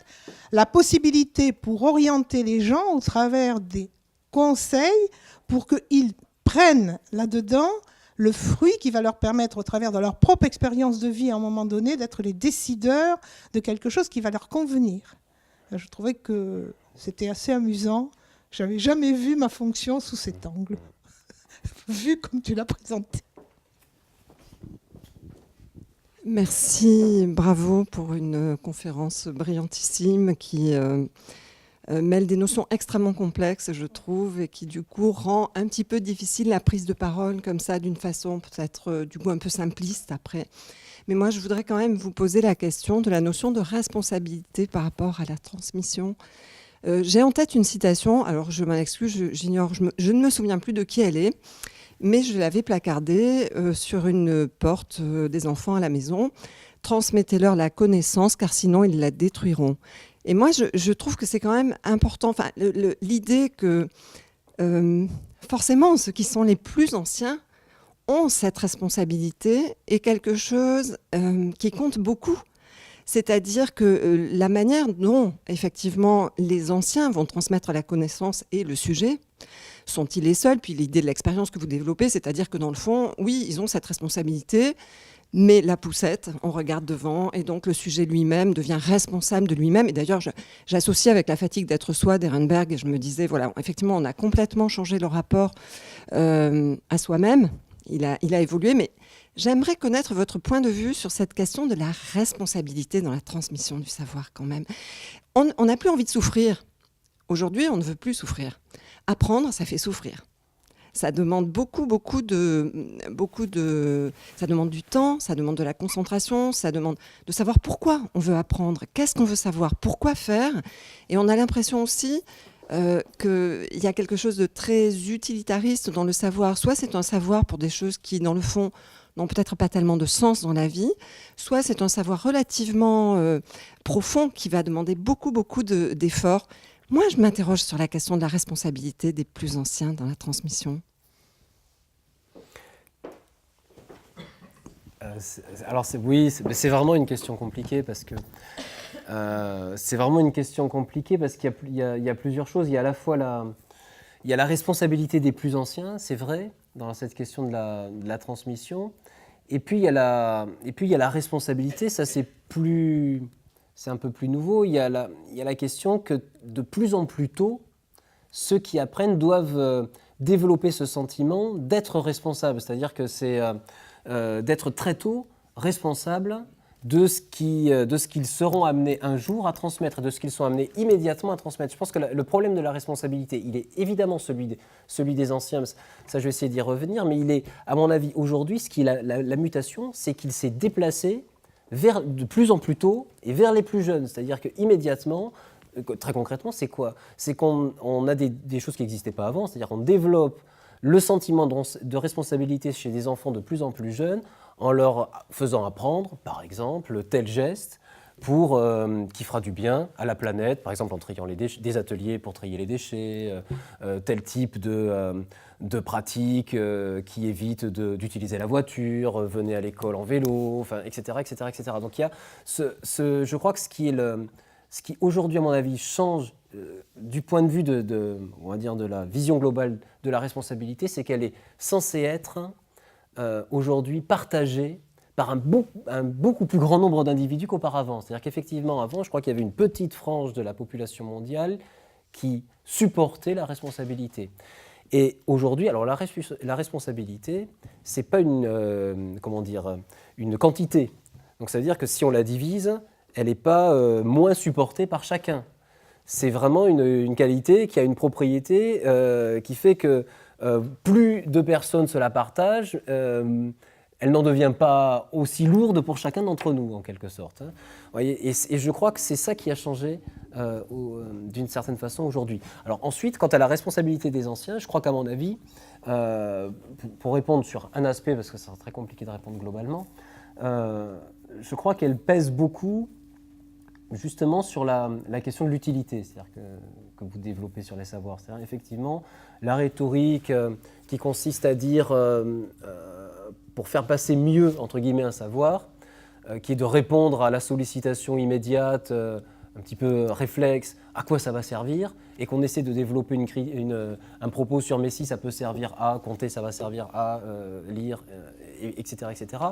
la possibilité pour orienter les gens au travers des conseils pour qu'ils prennent là-dedans le fruit qui va leur permettre, au travers de leur propre expérience de vie à un moment donné, d'être les décideurs de quelque chose qui va leur convenir. Je trouvais que c'était assez amusant. Je n'avais jamais vu ma fonction sous cet angle, vu comme tu l'as présenté. Merci, bravo pour une conférence brillantissime qui mêle des notions extrêmement complexes, je trouve, et qui du coup rend un petit peu difficile la prise de parole comme ça, d'une façon peut-être du coup un peu simpliste après. Mais moi, je voudrais quand même vous poser la question de la notion de responsabilité par rapport à la transmission. J'ai en tête une citation, alors je m'en excuse, j'ignore, je ne me souviens plus de qui elle est, mais je l'avais placardée sur une porte des enfants à la maison. « Transmettez-leur la connaissance, car sinon ils la détruiront ». Et moi, je trouve que c'est quand même important, l'idée que forcément, ceux qui sont les plus anciens ont cette responsabilité est quelque chose qui compte beaucoup. C'est-à-dire que la manière dont, effectivement, les anciens vont transmettre la connaissance et le sujet, sont-ils les seuls? Puis l'idée de l'expérience que vous développez, c'est-à-dire que dans le fond, oui, ils ont cette responsabilité, mais la poussette, on regarde devant, et donc le sujet lui-même devient responsable de lui-même. Et d'ailleurs, j'associe avec la fatigue d'être soi d'Ehrenberg, et je me disais, voilà, effectivement, on a complètement changé le rapport à soi-même. Il a évolué, mais j'aimerais connaître votre point de vue sur cette question de la responsabilité dans la transmission du savoir quand même. On n'a plus envie de souffrir. Aujourd'hui, on ne veut plus souffrir. Apprendre, ça fait souffrir. Ça demande beaucoup ça demande du temps, ça demande de la concentration, ça demande de savoir pourquoi on veut apprendre, qu'est-ce qu'on veut savoir, pourquoi faire. Et on a l'impression aussi qu'il y a quelque chose de très utilitariste dans le savoir. Soit c'est un savoir pour des choses qui, dans le fond, n'ont peut-être pas tellement de sens dans la vie, soit c'est un savoir relativement profond qui va demander beaucoup d'efforts. Moi, je m'interroge sur la question de la responsabilité des plus anciens dans la transmission. C'est vraiment une question compliquée parce que qu'il y a plusieurs choses. Il y a à la fois la responsabilité des plus anciens, c'est vrai, dans cette question de la transmission. Et puis il y a la responsabilité, ça c'est un peu plus nouveau. Il y a la question que de plus en plus tôt, ceux qui apprennent doivent développer ce sentiment d'être responsable, c'est-à-dire que c'est d'être très tôt responsable de ce qu'ils seront amenés un jour à transmettre et de ce qu'ils sont amenés immédiatement à transmettre. Je pense que le problème de la responsabilité, il est évidemment celui des anciens, ça je vais essayer d'y revenir, mais il est, à mon avis, aujourd'hui, la mutation, c'est qu'il s'est déplacé de plus en plus tôt et vers les plus jeunes. C'est-à-dire qu'immédiatement, très concrètement, c'est quoi? C'est qu'on a des choses qui n'existaient pas avant, c'est-à-dire qu'on développe le sentiment de responsabilité chez des enfants de plus en plus jeunes en leur faisant apprendre, par exemple, tel geste qui fera du bien à la planète, par exemple en triant des ateliers pour trier les déchets, tel type de pratique qui évite d'utiliser la voiture, venez à l'école en vélo, enfin, etc., etc., etc. Donc il y a je crois que ce qui aujourd'hui, à mon avis, change du point de vue on va dire de la vision globale de la responsabilité, c'est qu'elle est censée être aujourd'hui partagée par un beaucoup plus grand nombre d'individus qu'auparavant. C'est-à-dire qu'effectivement, avant, je crois qu'il y avait une petite frange de la population mondiale qui supportait la responsabilité. Et aujourd'hui, alors la responsabilité, c'est pas une quantité. Donc ça veut dire que si on la divise, elle n'est pas moins supportée par chacun. C'est vraiment une qualité qui a une propriété qui fait que plus de personnes se la partagent, elle n'en devient pas aussi lourde pour chacun d'entre nous, en quelque sorte. Voyez, et je crois que c'est ça qui a changé d'une certaine façon aujourd'hui. Alors ensuite, quant à la responsabilité des anciens, je crois qu'à mon avis, pour répondre sur un aspect, parce que c'est très compliqué de répondre globalement, je crois qu'elle pèse beaucoup justement sur la question de l'utilité, c'est-à-dire que vous développez sur les savoirs. C'est-à-dire effectivement la rhétorique qui consiste à dire, pour faire passer mieux, entre guillemets, un savoir, qui est de répondre à la sollicitation immédiate, un petit peu réflexe, à quoi ça va servir, et qu'on essaie de développer un propos sur mais si ça peut servir à compter, ça va servir à lire, etc., etc.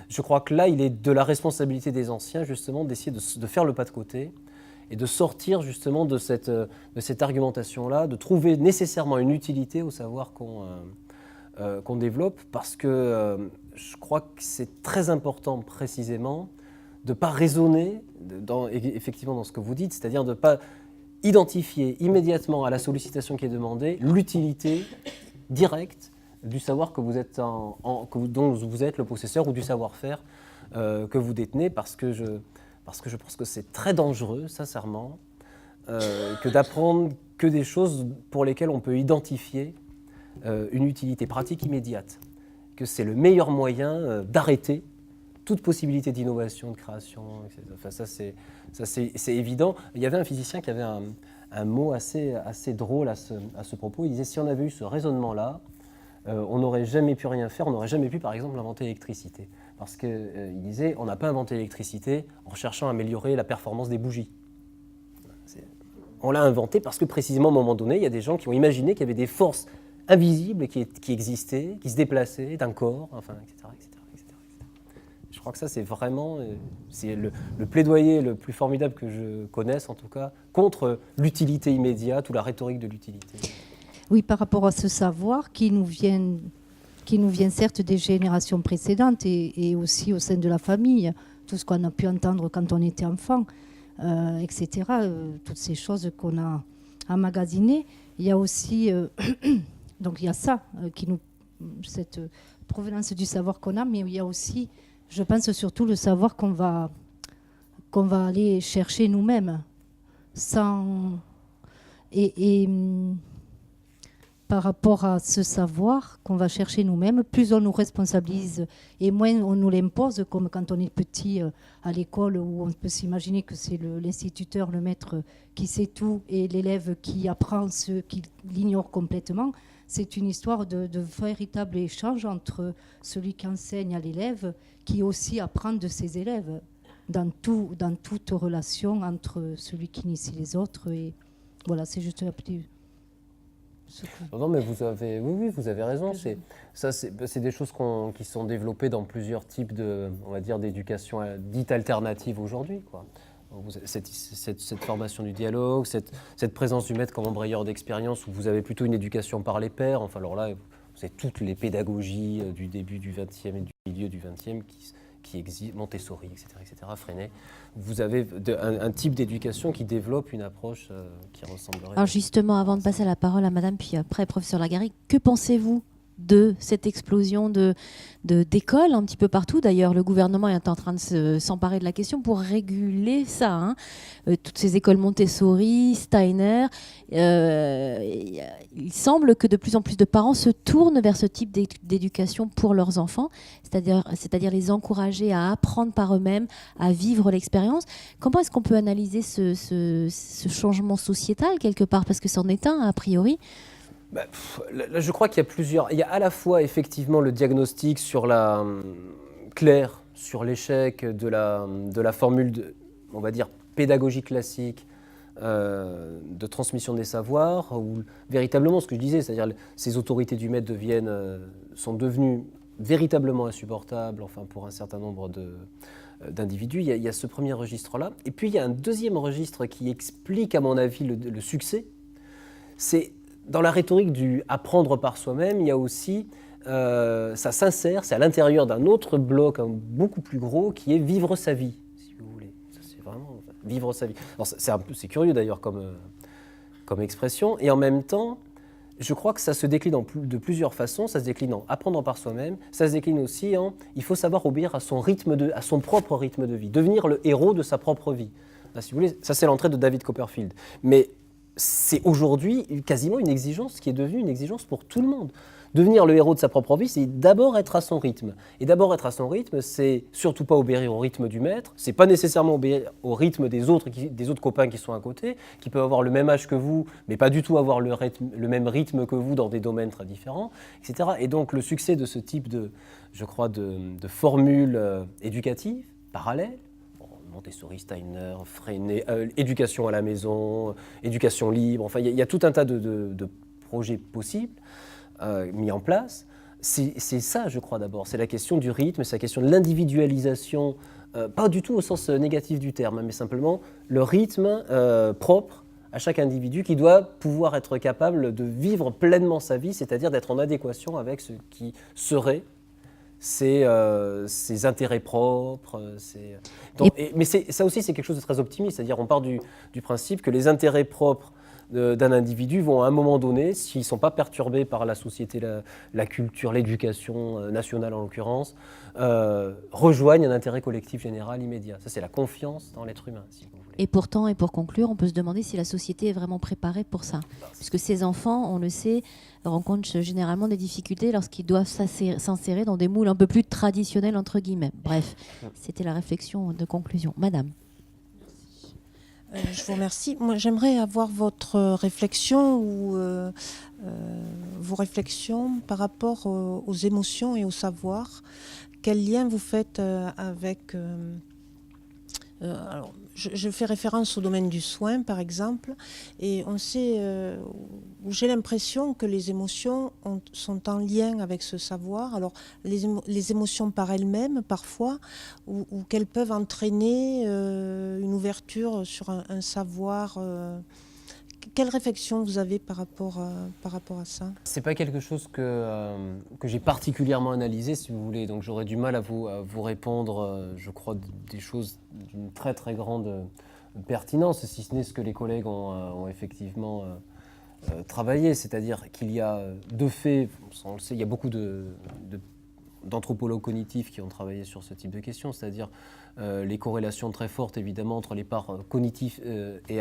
Je crois que là, il est de la responsabilité des anciens, justement, d'essayer de faire le pas de côté et de sortir, justement, de cette argumentation-là, de trouver nécessairement une utilité au savoir qu'on développe, parce que je crois que c'est très important, précisément, de ne pas raisonner, effectivement, dans ce que vous dites, c'est-à-dire de ne pas identifier immédiatement à la sollicitation qui est demandée l'utilité directe du savoir que vous êtes dont vous êtes le possesseur ou du savoir-faire que vous détenez, parce que je pense que c'est très dangereux, sincèrement, que d'apprendre que des choses pour lesquelles on peut identifier une utilité pratique immédiate, que c'est le meilleur moyen d'arrêter toute possibilité d'innovation, de création, etc. Enfin, ça c'est évident. Il y avait un physicien qui avait un mot assez drôle à ce propos. Il disait, si on avait eu ce raisonnement-là, on n'aurait jamais pu rien faire, on n'aurait jamais pu, par exemple, inventer l'électricité. Parce qu'il disait, on n'a pas inventé l'électricité en cherchant à améliorer la performance des bougies. On l'a inventé parce que, précisément, à un moment donné, il y a des gens qui ont imaginé qu'il y avait des forces invisibles qui existaient, qui se déplaçaient d'un corps, enfin, etc., etc. Je crois que ça, c'est vraiment le plaidoyer le plus formidable que je connaisse, en tout cas, contre l'utilité immédiate ou la rhétorique de l'utilité. Oui, par rapport à ce savoir qui nous vient certes des générations précédentes et aussi au sein de la famille, tout ce qu'on a pu entendre quand on était enfant, etc., toutes ces choses qu'on a emmagasinées. Il y a aussi, donc il y a ça, cette provenance du savoir qu'on a, mais il y a aussi, je pense surtout le savoir qu'on va aller chercher nous-mêmes. Par rapport à ce savoir qu'on va chercher nous-mêmes, plus on nous responsabilise et moins on nous l'impose, comme quand on est petit à l'école, où on peut s'imaginer que c'est l'instituteur, le maître qui sait tout et l'élève qui apprend ce qu'il ignore complètement. C'est une histoire de véritable échange entre celui qui enseigne à l'élève, qui aussi apprend de ses élèves dans toute relation entre celui qui initie les autres. Et voilà, c'est juste un petit... Non, mais vous avez raison. C'est des choses qui sont développées dans plusieurs types on va dire, d'éducation dite alternative aujourd'hui, quoi. Cette formation du dialogue, cette présence du maître comme embrayeur d'expérience, où vous avez plutôt une éducation par les pairs. Enfin, alors là, vous avez toutes les pédagogies du début du XXe et du milieu du XXe qui existent, Montessori, etc., Freinet. Vous avez un type d'éducation qui développe une approche qui ressemblerait... Alors justement, avant de passer la parole à madame, puis après, professeur Lagarrigue, que pensez-vous de cette explosion d'écoles un petit peu partout? D'ailleurs, le gouvernement est en train de s'emparer de la question pour réguler ça. Hein. Toutes ces écoles Montessori, Steiner, il semble que de plus en plus de parents se tournent vers ce type d'éducation pour leurs enfants, c'est-à-dire les encourager à apprendre par eux-mêmes, à vivre l'expérience. Comment est-ce qu'on peut analyser ce changement sociétal quelque part? Parce que c'en est un, a priori. Là, je crois qu'il y a plusieurs. Il y a à la fois effectivement le diagnostic sur clair sur l'échec de la formule, on va dire, pédagogie classique de transmission des savoirs, où véritablement ce que je disais, c'est-à-dire ces autorités du maître sont devenues véritablement insupportables, enfin pour un certain nombre d'individus. Il y a ce premier registre-là. Et puis il y a un deuxième registre qui explique, à mon avis, le succès. C'est dans la rhétorique du apprendre par soi-même, il y a aussi, ça s'insère, c'est à l'intérieur d'un autre bloc beaucoup plus gros qui est vivre sa vie, si vous voulez. Ça, c'est vraiment vivre sa vie. C'est curieux d'ailleurs comme expression, et en même temps, je crois que ça se décline de plusieurs façons. Ça se décline en apprendre par soi-même, ça se décline aussi en il faut savoir obéir à son propre rythme de vie, devenir le héros de sa propre vie. Là, si vous voulez, ça c'est l'entrée de David Copperfield. Mais c'est aujourd'hui quasiment une exigence qui est devenue une exigence pour tout le monde. Devenir le héros de sa propre vie, c'est d'abord être à son rythme. Et d'abord être à son rythme, c'est surtout pas obéir au rythme du maître, c'est pas nécessairement obéir au rythme des autres copains qui sont à côté, qui peuvent avoir le même âge que vous, mais pas du tout avoir le même rythme que vous dans des domaines très différents, etc. Et donc le succès de ce type de formules éducatives, parallèles, Montessori, Steiner, Freinet, éducation à la maison, éducation libre, enfin il y a tout un tas de projets possibles mis en place. C'est ça, je crois, d'abord, c'est la question du rythme, c'est la question de l'individualisation, pas du tout au sens négatif du terme, mais simplement le rythme propre à chaque individu qui doit pouvoir être capable de vivre pleinement sa vie, c'est-à-dire d'être en adéquation avec ce qui serait ses intérêts propres. Mais ça aussi, c'est quelque chose de très optimiste. C'est-à-dire on part du principe que les intérêts propres d'un individu vont à un moment donné, s'ils ne sont pas perturbés par la société, la culture, l'éducation nationale en l'occurrence, rejoignent un intérêt collectif général immédiat. Ça, c'est la confiance dans l'être humain, si vous voulez. Et pourtant, et pour conclure, on peut se demander si la société est vraiment préparée pour ça. Puisque ces enfants, on le sait, rencontrent généralement des difficultés lorsqu'ils doivent s'insérer dans des moules un peu plus traditionnels, entre guillemets. Bref, c'était la réflexion de conclusion. Madame. Je vous remercie. Moi, j'aimerais avoir votre réflexion ou vos réflexions par rapport aux émotions et au savoir. Quel lien vous faites avec... alors, je fais référence au domaine du soin, par exemple, et on sait, j'ai l'impression que les émotions sont en lien avec ce savoir. Alors, les émotions par elles-mêmes, parfois, ou qu'elles peuvent entraîner une ouverture sur un savoir. Quelle réflexion vous avez par rapport à ça? C'est pas quelque chose que j'ai particulièrement analysé, si vous voulez, donc j'aurais du mal à vous répondre, je crois, des choses d'une très très grande pertinence, si ce n'est ce que les collègues ont effectivement travaillé, c'est-à-dire qu'il y a de fait, on le sait, il y a beaucoup d'anthropologues cognitifs qui ont travaillé sur ce type de questions, c'est-à-dire les corrélations très fortes évidemment entre les parts cognitives et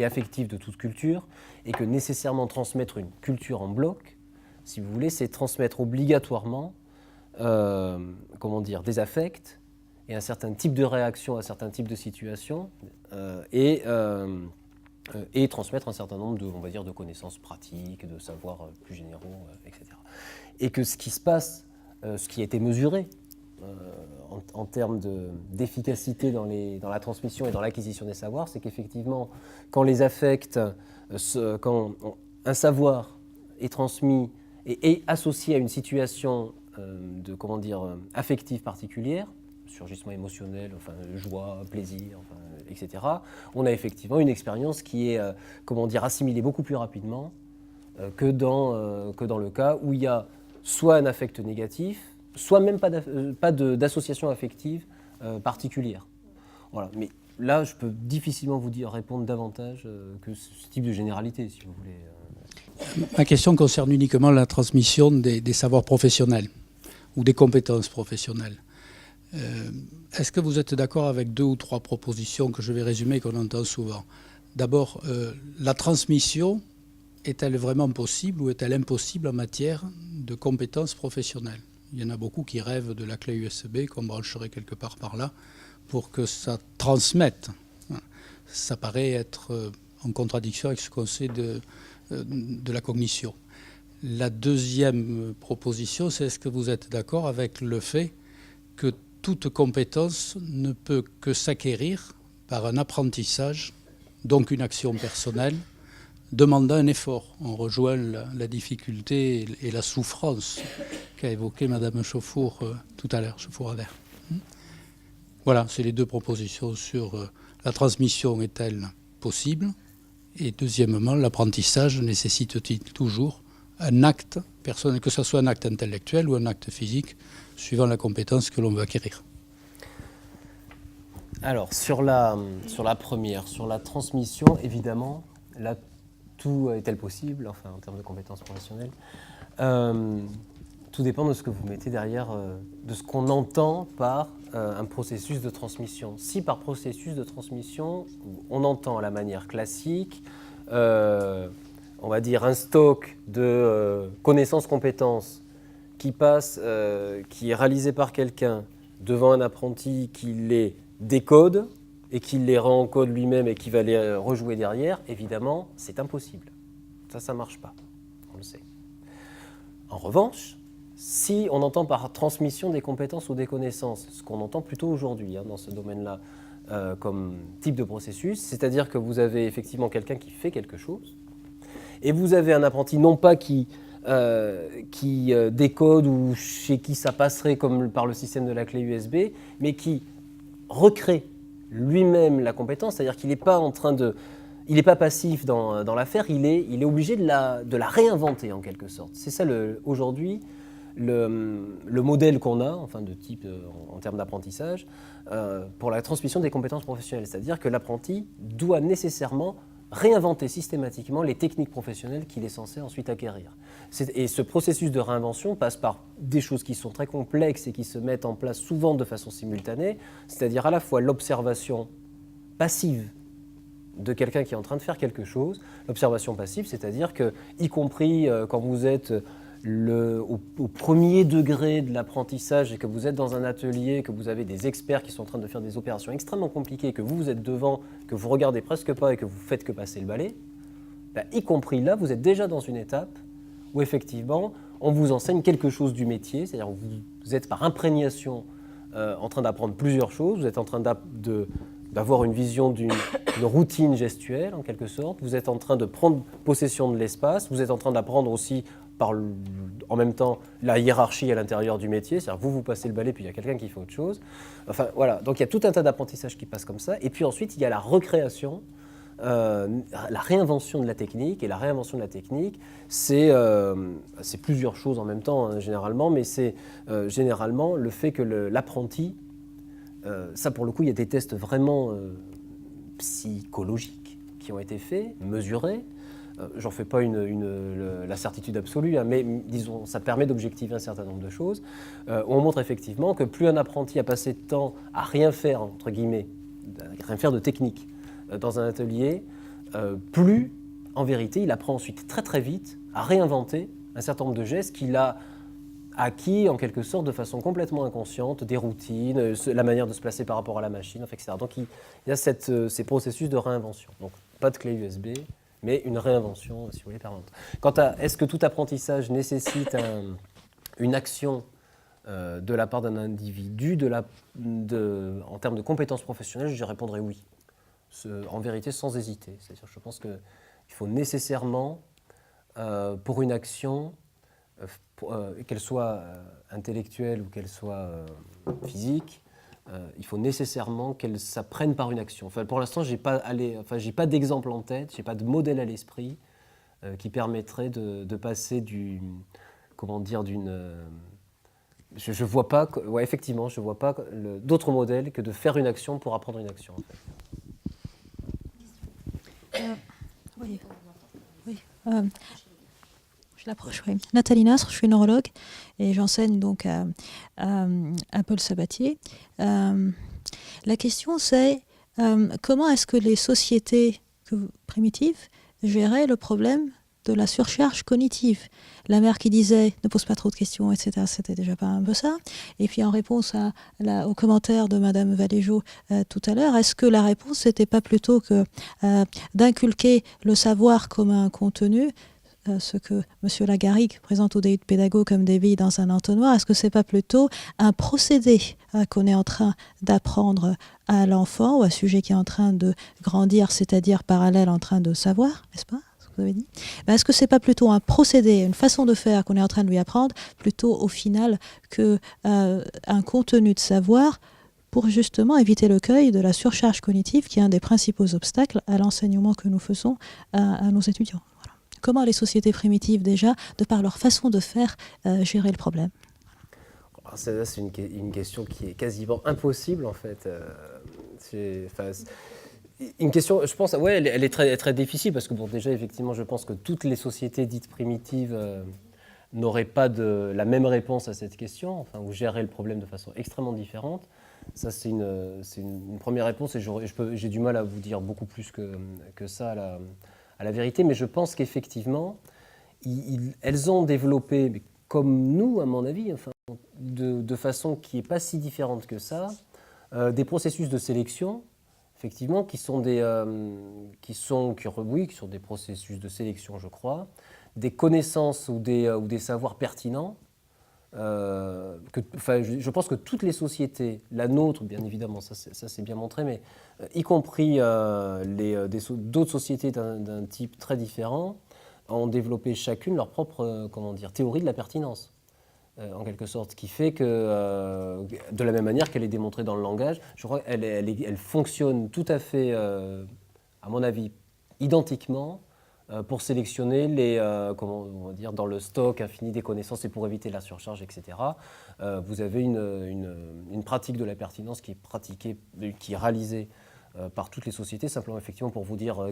affectives de toute culture, et que nécessairement transmettre une culture en bloc, si vous voulez, c'est transmettre obligatoirement des affects et un certain type de réaction à certains types de situations et transmettre un certain nombre de connaissances pratiques, de savoirs plus généraux, etc. Et que ce qui se passe, ce qui a été mesuré en termes d'efficacité dans la transmission et dans l'acquisition des savoirs, c'est qu'effectivement, quand les affects, quand un savoir est transmis et est associé à une situation affective particulière, surgissement émotionnel, enfin, joie, plaisir, enfin, etc., on a effectivement une expérience qui est assimilée beaucoup plus rapidement que dans le cas où il y a soit un affect négatif, soit même pas d'association affective particulière. Voilà. Mais là, je peux difficilement répondre davantage que ce type de généralité, si vous voulez. Ma question concerne uniquement la transmission des savoirs professionnels ou des compétences professionnelles. Est-ce que vous êtes d'accord avec 2 ou 3 propositions que je vais résumer, qu'on entend souvent? D'abord, la transmission est-elle vraiment possible ou est-elle impossible en matière de compétences professionnelles? Il y en a beaucoup qui rêvent de la clé USB qu'on brancherait quelque part par là pour que ça transmette. Ça paraît être en contradiction avec ce qu'on sait de la cognition. La deuxième proposition, c'est est-ce que vous êtes d'accord avec le fait que toute compétence ne peut que s'acquérir par un apprentissage, donc une action personnelle, demandant un effort. On rejoint la difficulté et la souffrance qu'a évoqué Madame Chauffour tout à l'heure, Chauffour-Adert. Voilà, c'est les 2 propositions sur la transmission est-elle possible, et deuxièmement, l'apprentissage nécessite-t-il toujours un acte personnel, que ce soit un acte intellectuel ou un acte physique, suivant la compétence que l'on veut acquérir. Alors, sur la première, sur la transmission, évidemment, là, tout est-elle possible, enfin, en termes de compétences professionnelles. Tout dépend de ce que vous mettez derrière, de ce qu'on entend par un processus de transmission. Si par processus de transmission, on entend à la manière classique, on va dire un stock de connaissances-compétences qui passe, qui est réalisé par quelqu'un devant un apprenti qui les décode et qui les re-encode lui-même et qui va les rejouer derrière, évidemment, c'est impossible. Ça ne marche pas, on le sait. En revanche, si on entend par transmission des compétences ou des connaissances, ce qu'on entend plutôt aujourd'hui dans ce domaine-là comme type de processus, c'est-à-dire que vous avez effectivement quelqu'un qui fait quelque chose, et vous avez un apprenti non pas qui décode ou chez qui ça passerait comme par le système de la clé USB, mais qui recrée lui-même la compétence, c'est-à-dire qu'il n'est pas en train de... Il n'est pas passif dans l'affaire, il est obligé de la réinventer en quelque sorte. C'est ça aujourd'hui le modèle qu'on a, enfin de type en termes d'apprentissage, pour la transmission des compétences professionnelles. C'est-à-dire que l'apprenti doit nécessairement réinventer systématiquement les techniques professionnelles qu'il est censé ensuite acquérir. Et ce processus de réinvention passe par des choses qui sont très complexes et qui se mettent en place souvent de façon simultanée, c'est-à-dire à la fois l'observation passive de quelqu'un qui est en train de faire quelque chose. L'observation passive, c'est-à-dire que, y compris quand vous êtes au premier degré de l'apprentissage et que vous êtes dans un atelier, que vous avez des experts qui sont en train de faire des opérations extrêmement compliquées, que vous êtes devant, que vous regardez presque pas et que vous faites que passer le balai, y compris là, vous êtes déjà dans une étape où effectivement, on vous enseigne quelque chose du métier, c'est-à-dire que vous êtes par imprégnation en train d'apprendre plusieurs choses, vous êtes en train d'avoir une vision d'une routine gestuelle en quelque sorte, vous êtes en train de prendre possession de l'espace, vous êtes en train d'apprendre aussi en même temps la hiérarchie à l'intérieur du métier, c'est-à-dire vous passez le balai puis il y a quelqu'un qui fait autre chose. Enfin voilà, donc il y a tout un tas d'apprentissages qui passent comme ça, et puis ensuite il y a la recréation, la réinvention de la technique, et la réinvention de la technique, c'est plusieurs choses en même temps généralement, mais c'est généralement le fait que l'apprenti, ça pour le coup il y a des tests vraiment psychologiques qui ont été faits, mesurés. J'en fais pas la certitude absolue, mais disons, ça permet d'objectiver un certain nombre de choses. On montre effectivement que plus un apprenti a passé de temps à rien faire, entre guillemets, à rien faire de technique dans un atelier, plus, en vérité, il apprend ensuite très très vite à réinventer un certain nombre de gestes qu'il a acquis en quelque sorte de façon complètement inconsciente, des routines, la manière de se placer par rapport à la machine, etc. Donc il y a ces processus de réinvention. Donc pas de clé USB, mais une réinvention, si vous voulez, permanente. Quant à est-ce que tout apprentissage nécessite une action de la part d'un individu en termes de compétences professionnelles, je répondrai oui. En vérité, sans hésiter. C'est-à-dire, je pense qu'il faut nécessairement, pour une action, qu'elle soit intellectuelle ou qu'elle soit physique, il faut nécessairement qu'elle s'apprenne par une action. Enfin, pour l'instant, j'ai pas d'exemple en tête, j'ai pas de modèle à l'esprit qui permettrait de passer je vois pas, effectivement, je vois pas d'autre modèle que de faire une action pour apprendre une action. En fait. Oui. Je l'approche, oui. Nathalie Nasr, je suis neurologue et j'enseigne donc à Paul Sabatier. La question c'est comment est-ce que les sociétés primitives géraient le problème de la surcharge cognitive. La mère qui disait ne pose pas trop de questions, etc., c'était déjà pas un peu ça. Et puis en réponse au commentaire de Madame Valéjo tout à l'heure, est-ce que la réponse n'était pas plutôt que d'inculquer le savoir comme un contenu, ce que M. Lagarrigue présente au début de pédago comme des billes dans un entonnoir, est-ce que c'est pas plutôt un procédé qu'on est en train d'apprendre à l'enfant ou à un sujet qui est en train de grandir, c'est-à-dire parallèle en train de savoir, n'est-ce pas ? Vous avez dit. Est-ce que ce n'est pas plutôt un procédé, une façon de faire qu'on est en train de lui apprendre, plutôt au final qu'un contenu de savoir pour justement éviter l'écueil de la surcharge cognitive qui est un des principaux obstacles à l'enseignement que nous faisons à nos étudiants. Voilà. Comment les sociétés primitives déjà, de par leur façon de faire, gérer le problème? Alors c'est une question qui est quasiment impossible en fait. Une question, je pense, ouais, elle est très, très difficile parce que bon, déjà, effectivement, je pense que toutes les sociétés dites primitives n'auraient pas la même réponse à cette question, enfin, ou géreraient le problème de façon extrêmement différente. Ça, c'est une première réponse et j'ai du mal à vous dire beaucoup plus que ça à la vérité, mais je pense qu'effectivement, elles ont développé, mais comme nous, à mon avis, enfin, de façon qui n'est pas si différente que ça, des processus de sélection effectivement, qui sont des processus de sélection, je crois, des connaissances ou des savoirs pertinents. Je pense que toutes les sociétés, la nôtre, bien évidemment, ça c'est bien montré, mais y compris d'autres sociétés d'un type très différent, ont développé chacune leur propre théorie de la pertinence. En quelque sorte, qui fait que, de la même manière qu'elle est démontrée dans le langage, je crois qu'elle fonctionne tout à fait, à mon avis, identiquement pour sélectionner dans le stock infini des connaissances et pour éviter la surcharge, etc. Vous avez une pratique de la pertinence qui est réalisée par toutes les sociétés, simplement effectivement pour vous dire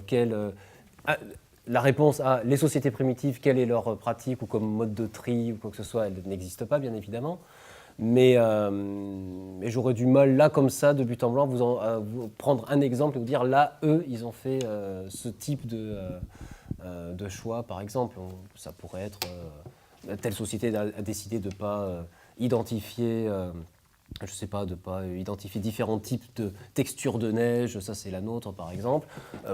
la réponse à les sociétés primitives, quelle est leur pratique ou comme mode de tri ou quoi que ce soit, elle n'existe pas bien évidemment. Mais j'aurais du mal là comme ça, de but en blanc, vous prendre un exemple et vous dire là, eux, ils ont fait ce type de choix par exemple. Ça pourrait être telle société a décidé de ne pas identifier... je ne sais pas, de ne pas identifier différents types de textures de neige, ça c'est la nôtre par exemple,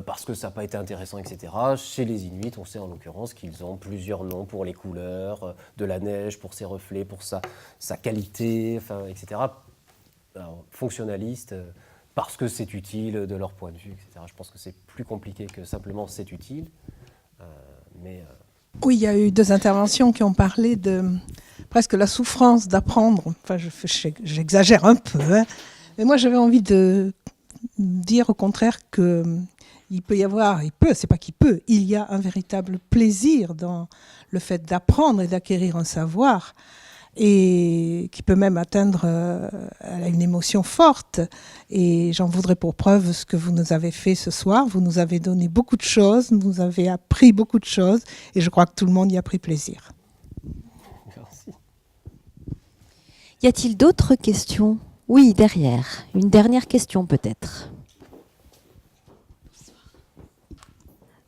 parce que ça n'a pas été intéressant, etc. Chez les Inuits, on sait en l'occurrence qu'ils ont plusieurs noms pour les couleurs de la neige, pour ses reflets, pour sa qualité, etc. Alors, fonctionnalistes, parce que c'est utile de leur point de vue, etc. Je pense que c'est plus compliqué que simplement c'est utile. Oui, il y a eu 2 interventions qui ont parlé de presque la souffrance d'apprendre. Enfin, j'exagère un peu, hein. Mais moi, j'avais envie de dire au contraire qu'il peut y avoir, il y a un véritable plaisir dans le fait d'apprendre et d'acquérir un savoir, et qui peut même atteindre une émotion forte. Et j'en voudrais pour preuve ce que vous nous avez fait ce soir. Vous nous avez donné beaucoup de choses, vous nous avez appris beaucoup de choses, et je crois que tout le monde y a pris plaisir. Merci. Y a-t-il d'autres questions? Oui, derrière. Une dernière question peut-être.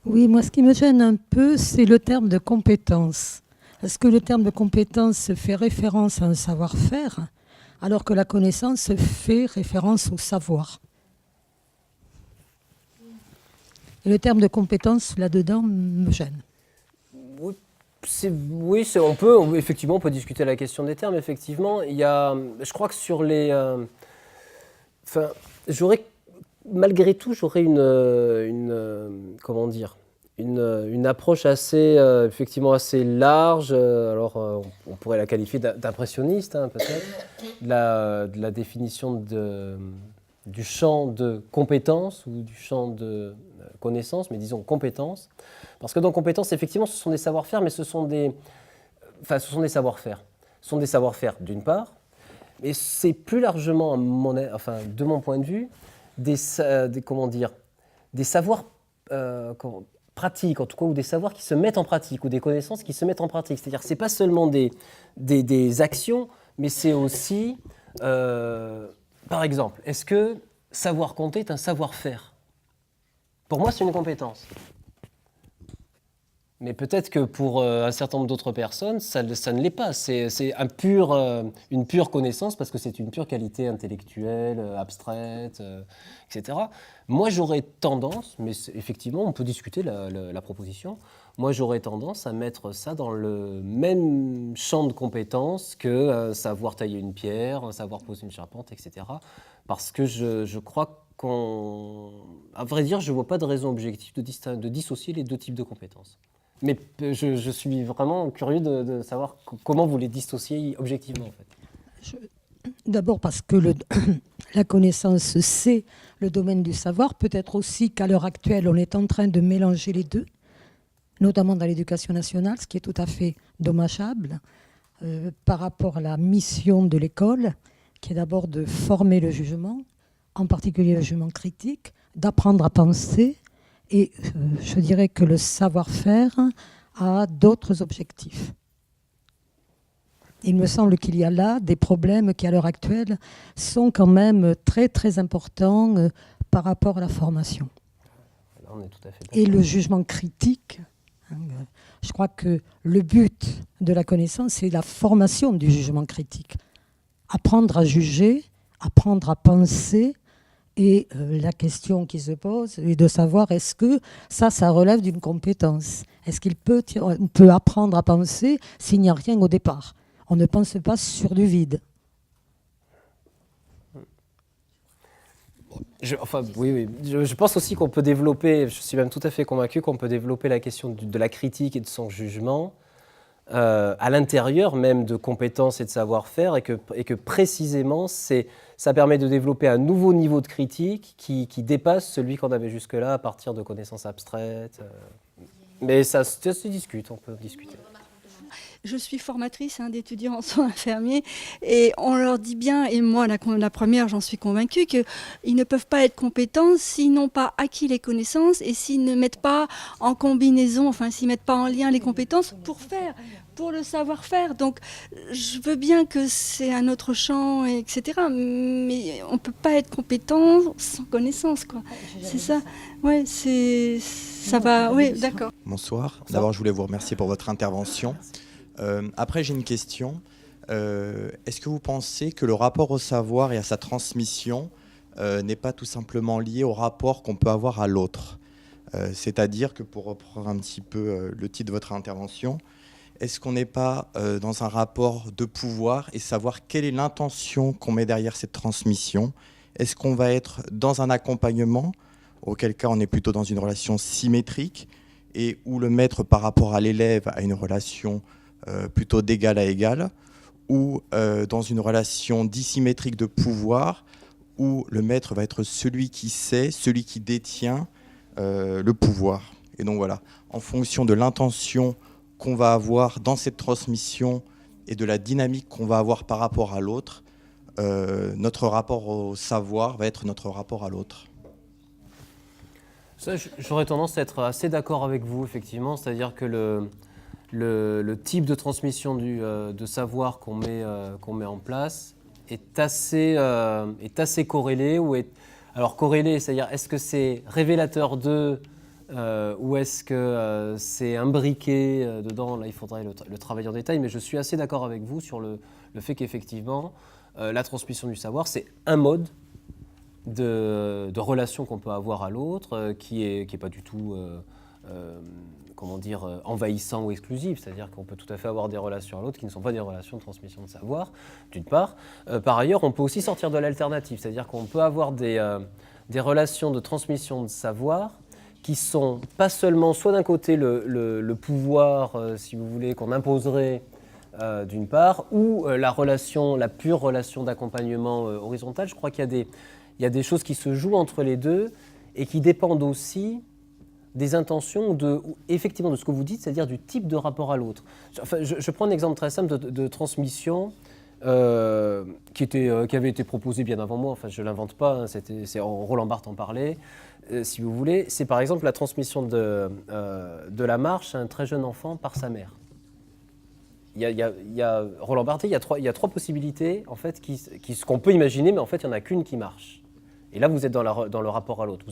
Oui, moi ce qui me gêne un peu, c'est le terme de compétence. Est-ce que le terme de compétence fait référence à un savoir-faire, alors que la connaissance fait référence au savoir? Et le terme de compétence, là-dedans, me gêne. Effectivement, on peut discuter la question des termes. Effectivement, je crois que sur les... malgré tout, j'aurais une une approche effectivement assez large. Alors, on pourrait la qualifier d'impressionniste, hein, peut-être, de la définition du champ de compétences ou du champ de connaissances, mais disons compétences. Parce que dans compétences, effectivement, ce sont des savoir-faire, mais ce sont des savoir-faire. Ce sont des savoir-faire, d'une part, mais c'est plus largement, de mon point de vue, des savoirs pratiques, en tout cas, ou des savoirs qui se mettent en pratique, ou des connaissances qui se mettent en pratique. C'est-à-dire que ce n'est pas seulement des actions, mais c'est aussi, par exemple, est-ce que savoir compter est un savoir-faire ? Pour moi, c'est une compétence. Mais peut-être que pour un certain nombre d'autres personnes, ça ne l'est pas. C'est une pure connaissance parce que c'est une pure qualité intellectuelle, abstraite, etc. Moi, j'aurais tendance, mais effectivement, on peut discuter la proposition, moi, j'aurais tendance à mettre ça dans le même champ de compétences que savoir tailler une pierre, savoir poser une charpente, etc. Parce que je crois à vrai dire, je ne vois pas de raison objective de dissocier les deux types de compétences. Mais je suis vraiment curieux de savoir comment vous les dissociez objectivement, en fait. D'abord parce que la connaissance, c'est le domaine du savoir. Peut-être aussi qu'à l'heure actuelle, on est en train de mélanger les deux, notamment dans l'éducation nationale, ce qui est tout à fait dommageable par rapport à la mission de l'école, qui est d'abord de former le jugement, en particulier le jugement critique, d'apprendre à penser. Et je dirais que le savoir-faire a d'autres objectifs. Il me semble qu'il y a là des problèmes qui, à l'heure actuelle, sont quand même très, très importants par rapport à la formation. Là, on est tout à fait d'accord. Et le jugement critique, je crois que le but de la connaissance, c'est la formation du jugement critique. Apprendre à juger, apprendre à penser. Et la question qui se pose est de savoir est-ce que ça relève d'une compétence ? Est-ce on peut apprendre à penser s'il n'y a rien au départ ? On ne pense pas sur du vide. Oui. Je pense aussi qu'on peut développer, je suis même tout à fait convaincu qu'on peut développer la question de la critique et de son jugement à l'intérieur même de compétences et de savoir-faire et que précisément ça permet de développer un nouveau niveau de critique qui dépasse celui qu'on avait jusque-là à partir de connaissances abstraites. Mais ça se discute, on peut discuter. Je suis formatrice d'étudiants en soins infirmiers et on leur dit bien, et moi la première j'en suis convaincue, qu'ils ne peuvent pas être compétents s'ils n'ont pas acquis les connaissances et s'ils ne mettent pas en combinaison, s'ils ne mettent pas en lien les compétences pour le savoir-faire. Donc je veux bien que c'est un autre champ, etc. Mais on ne peut pas être compétent sans connaissance, quoi. C'est ça. Ouais, ça va. Oui, d'accord. Bonsoir. D'abord, je voulais vous remercier pour votre intervention. Après, j'ai une question. Est-ce que vous pensez que le rapport au savoir et à sa transmission n'est pas tout simplement lié au rapport qu'on peut avoir à l'autre ? C'est-à-dire que, pour reprendre un petit peu le titre de votre intervention, est-ce qu'on n'est pas dans un rapport de pouvoir et savoir quelle est l'intention qu'on met derrière cette transmission ? Est-ce qu'on va être dans un accompagnement, auquel cas on est plutôt dans une relation symétrique, et où le maître par rapport à l'élève a une relation plutôt d'égal à égal, ou dans une relation dissymétrique de pouvoir, où le maître va être celui qui sait, celui qui détient le pouvoir. Et donc voilà, en fonction de l'intention qu'on va avoir dans cette transmission et de la dynamique qu'on va avoir par rapport à l'autre, notre rapport au savoir va être notre rapport à l'autre. Ça, j'aurais tendance à être assez d'accord avec vous, effectivement, c'est-à-dire que le type de transmission de savoir qu'on met en place est assez corrélé. Alors corrélé, c'est-à-dire est-ce que c'est révélateur d'eux ou est-ce que c'est imbriqué dedans ? Là, il faudrait le travailler en détail, mais je suis assez d'accord avec vous sur le fait qu'effectivement, la transmission du savoir, c'est un mode de relation qu'on peut avoir à l'autre qui est pas du tout envahissant ou exclusif, c'est-à-dire qu'on peut tout à fait avoir des relations à l'autre qui ne sont pas des relations de transmission de savoir, d'une part. Par ailleurs, on peut aussi sortir de l'alternative, c'est-à-dire qu'on peut avoir des relations de transmission de savoir qui sont pas seulement, soit d'un côté le pouvoir, si vous voulez, qu'on imposerait d'une part, ou la pure relation d'accompagnement horizontal. Je crois qu'il y a des choses qui se jouent entre les deux et qui dépendent aussi des intentions, effectivement de ce que vous dites, c'est-à-dire du type de rapport à l'autre. Enfin, je prends un exemple très simple de transmission qui avait été proposé bien avant moi, enfin je ne l'invente pas, c'est Roland Barthes en parlait, si vous voulez. C'est par exemple la transmission de la marche à un très jeune enfant par sa mère. Il y a Roland Barthes, il y a trois possibilités en fait, qu'on peut imaginer, mais en fait il n'y en a qu'une qui marche. Et là vous êtes dans le rapport à l'autre.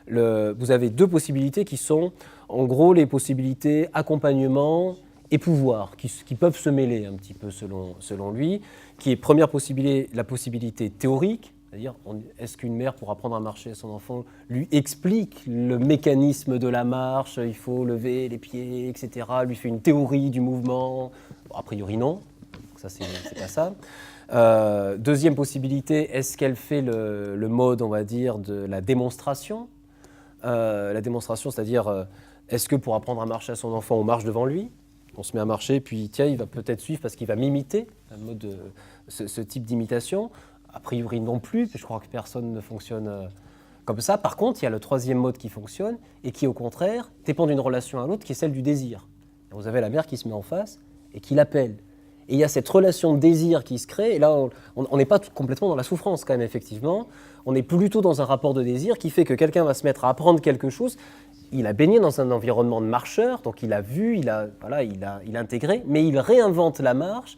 Vous avez deux possibilités qui sont en gros les possibilités accompagnement et pouvoir, qui peuvent se mêler un petit peu selon lui, qui est première possibilité, la possibilité théorique, c'est-à-dire est-ce qu'une mère pour apprendre à marcher à son enfant lui explique le mécanisme de la marche, il faut lever les pieds, etc., lui fait une théorie du mouvement, bon, a priori non, donc ça c'est pas ça. Deuxième possibilité, est-ce qu'elle fait le mode, on va dire, de la démonstration, c'est-à-dire est-ce que pour apprendre à marcher à son enfant on marche devant lui? On se met à marcher, puis tiens, il va peut-être suivre parce qu'il va m'imiter, ce type d'imitation. A priori non plus, je crois que personne ne fonctionne comme ça. Par contre, il y a le troisième mode qui fonctionne et qui, au contraire, dépend d'une relation à l'autre, qui est celle du désir. Vous avez la mère qui se met en face et qui l'appelle. Et il y a cette relation de désir qui se crée, et là, on n'est pas complètement dans la souffrance quand même, effectivement. On est plutôt dans un rapport de désir qui fait que quelqu'un va se mettre à apprendre quelque chose. Il a baigné dans un environnement de marcheur, donc il a vu, il a intégré, mais il réinvente la marche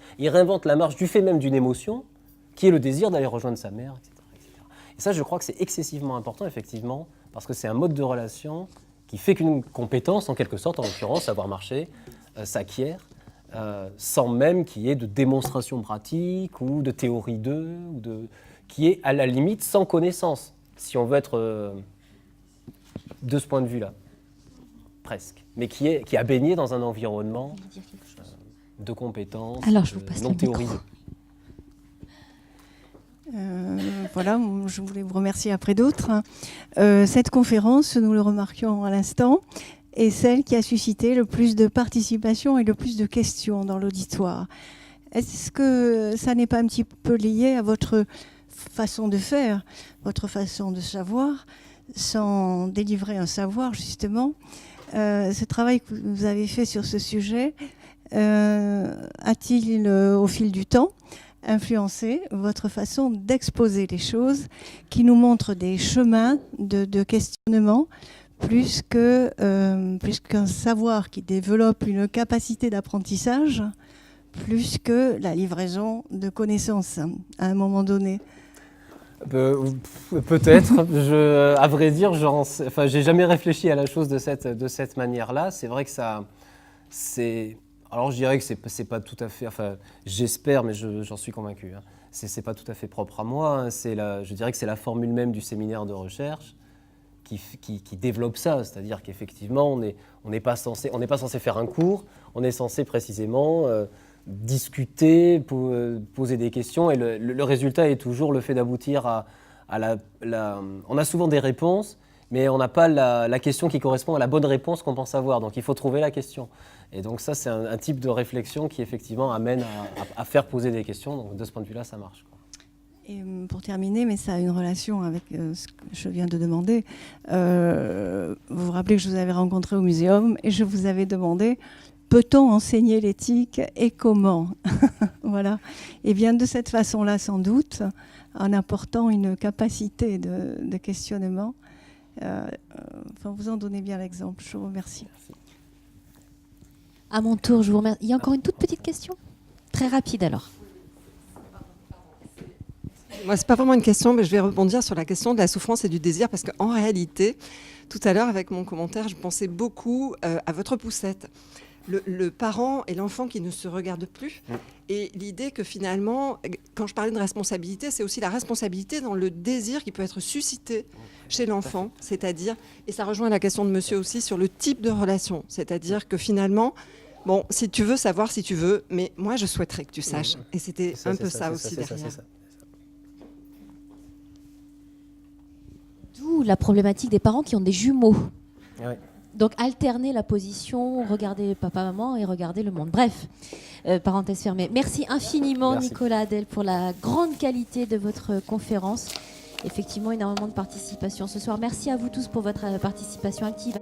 du fait même d'une émotion, qui est le désir d'aller rejoindre sa mère, etc., etc. Et ça, je crois que c'est excessivement important, effectivement, parce que c'est un mode de relation qui fait qu'une compétence, en quelque sorte, en l'occurrence, savoir marcher, s'acquiert, sans même qu'il y ait de démonstration pratique ou de théorie d'eux, qui est à la limite sans connaissance, si on veut être de ce point de vue-là, presque, mais qui a baigné dans un environnement de compétences non théorisées. Voilà, je voulais vous remercier après d'autres. Cette conférence, nous le remarquions à l'instant, est celle qui a suscité le plus de participation et le plus de questions dans l'auditoire. Est-ce que ça n'est pas un petit peu lié à votre façon de faire, votre façon de savoir, sans délivrer un savoir, justement? Ce travail que vous avez fait sur ce sujet a-t-il, au fil du temps, influencé votre façon d'exposer les choses, qui nous montre des chemins de questionnement, plus qu'un savoir qui développe une capacité d'apprentissage, plus que la livraison de connaissances à un moment donné? Peut-être. À vrai dire, j'ai jamais réfléchi à la chose de cette manière-là. C'est vrai que alors je dirais que c'est pas tout à fait, enfin j'espère, mais j'en suis convaincu, hein. C'est pas tout à fait propre à moi, hein. Je dirais que c'est la formule même du séminaire de recherche qui développe ça, c'est-à-dire qu'effectivement on n'est pas censé faire un cours, on est censé précisément discuter, poser des questions, et le résultat est toujours le fait d'aboutir à on a souvent des réponses, mais on n'a pas la question qui correspond à la bonne réponse qu'on pense avoir, donc il faut trouver la question. Et donc ça, c'est un type de réflexion qui effectivement amène à faire poser des questions, donc de ce point de vue-là, ça marche, quoi. Et pour terminer, mais ça a une relation avec ce que je viens de demander, vous vous rappelez que je vous avais rencontré au muséum et je vous avais demandé: peut-on enseigner l'éthique et comment? Voilà. Et bien de cette façon-là, sans doute, en apportant une capacité de questionnement. Vous en donnez bien l'exemple. Je vous remercie. À mon tour, je vous remercie. Il y a encore une toute petite question? Très rapide alors. Moi, ce n'est pas vraiment une question, mais je vais rebondir sur la question de la souffrance et du désir, parce qu'en réalité, tout à l'heure, avec mon commentaire, je pensais beaucoup à votre poussette. Le parent et l'enfant qui ne se regardent plus. Et l'idée que finalement, quand je parlais de responsabilité, c'est aussi la responsabilité dans le désir qui peut être suscité chez l'enfant. C'est-à-dire, et ça rejoint la question de monsieur aussi, sur le type de relation. C'est-à-dire que finalement, bon, si tu veux savoir, si tu veux, mais moi, je souhaiterais que tu saches. Et c'était un peu ça aussi derrière. D'où la problématique des parents qui ont des jumeaux. Oui. Donc alterner la position, regarder papa-maman et regarder le monde. Bref, parenthèse fermée. Merci infiniment Merci. Nicolas Adel pour la grande qualité de votre conférence. Effectivement, énormément de participation ce soir. Merci à vous tous pour votre participation active.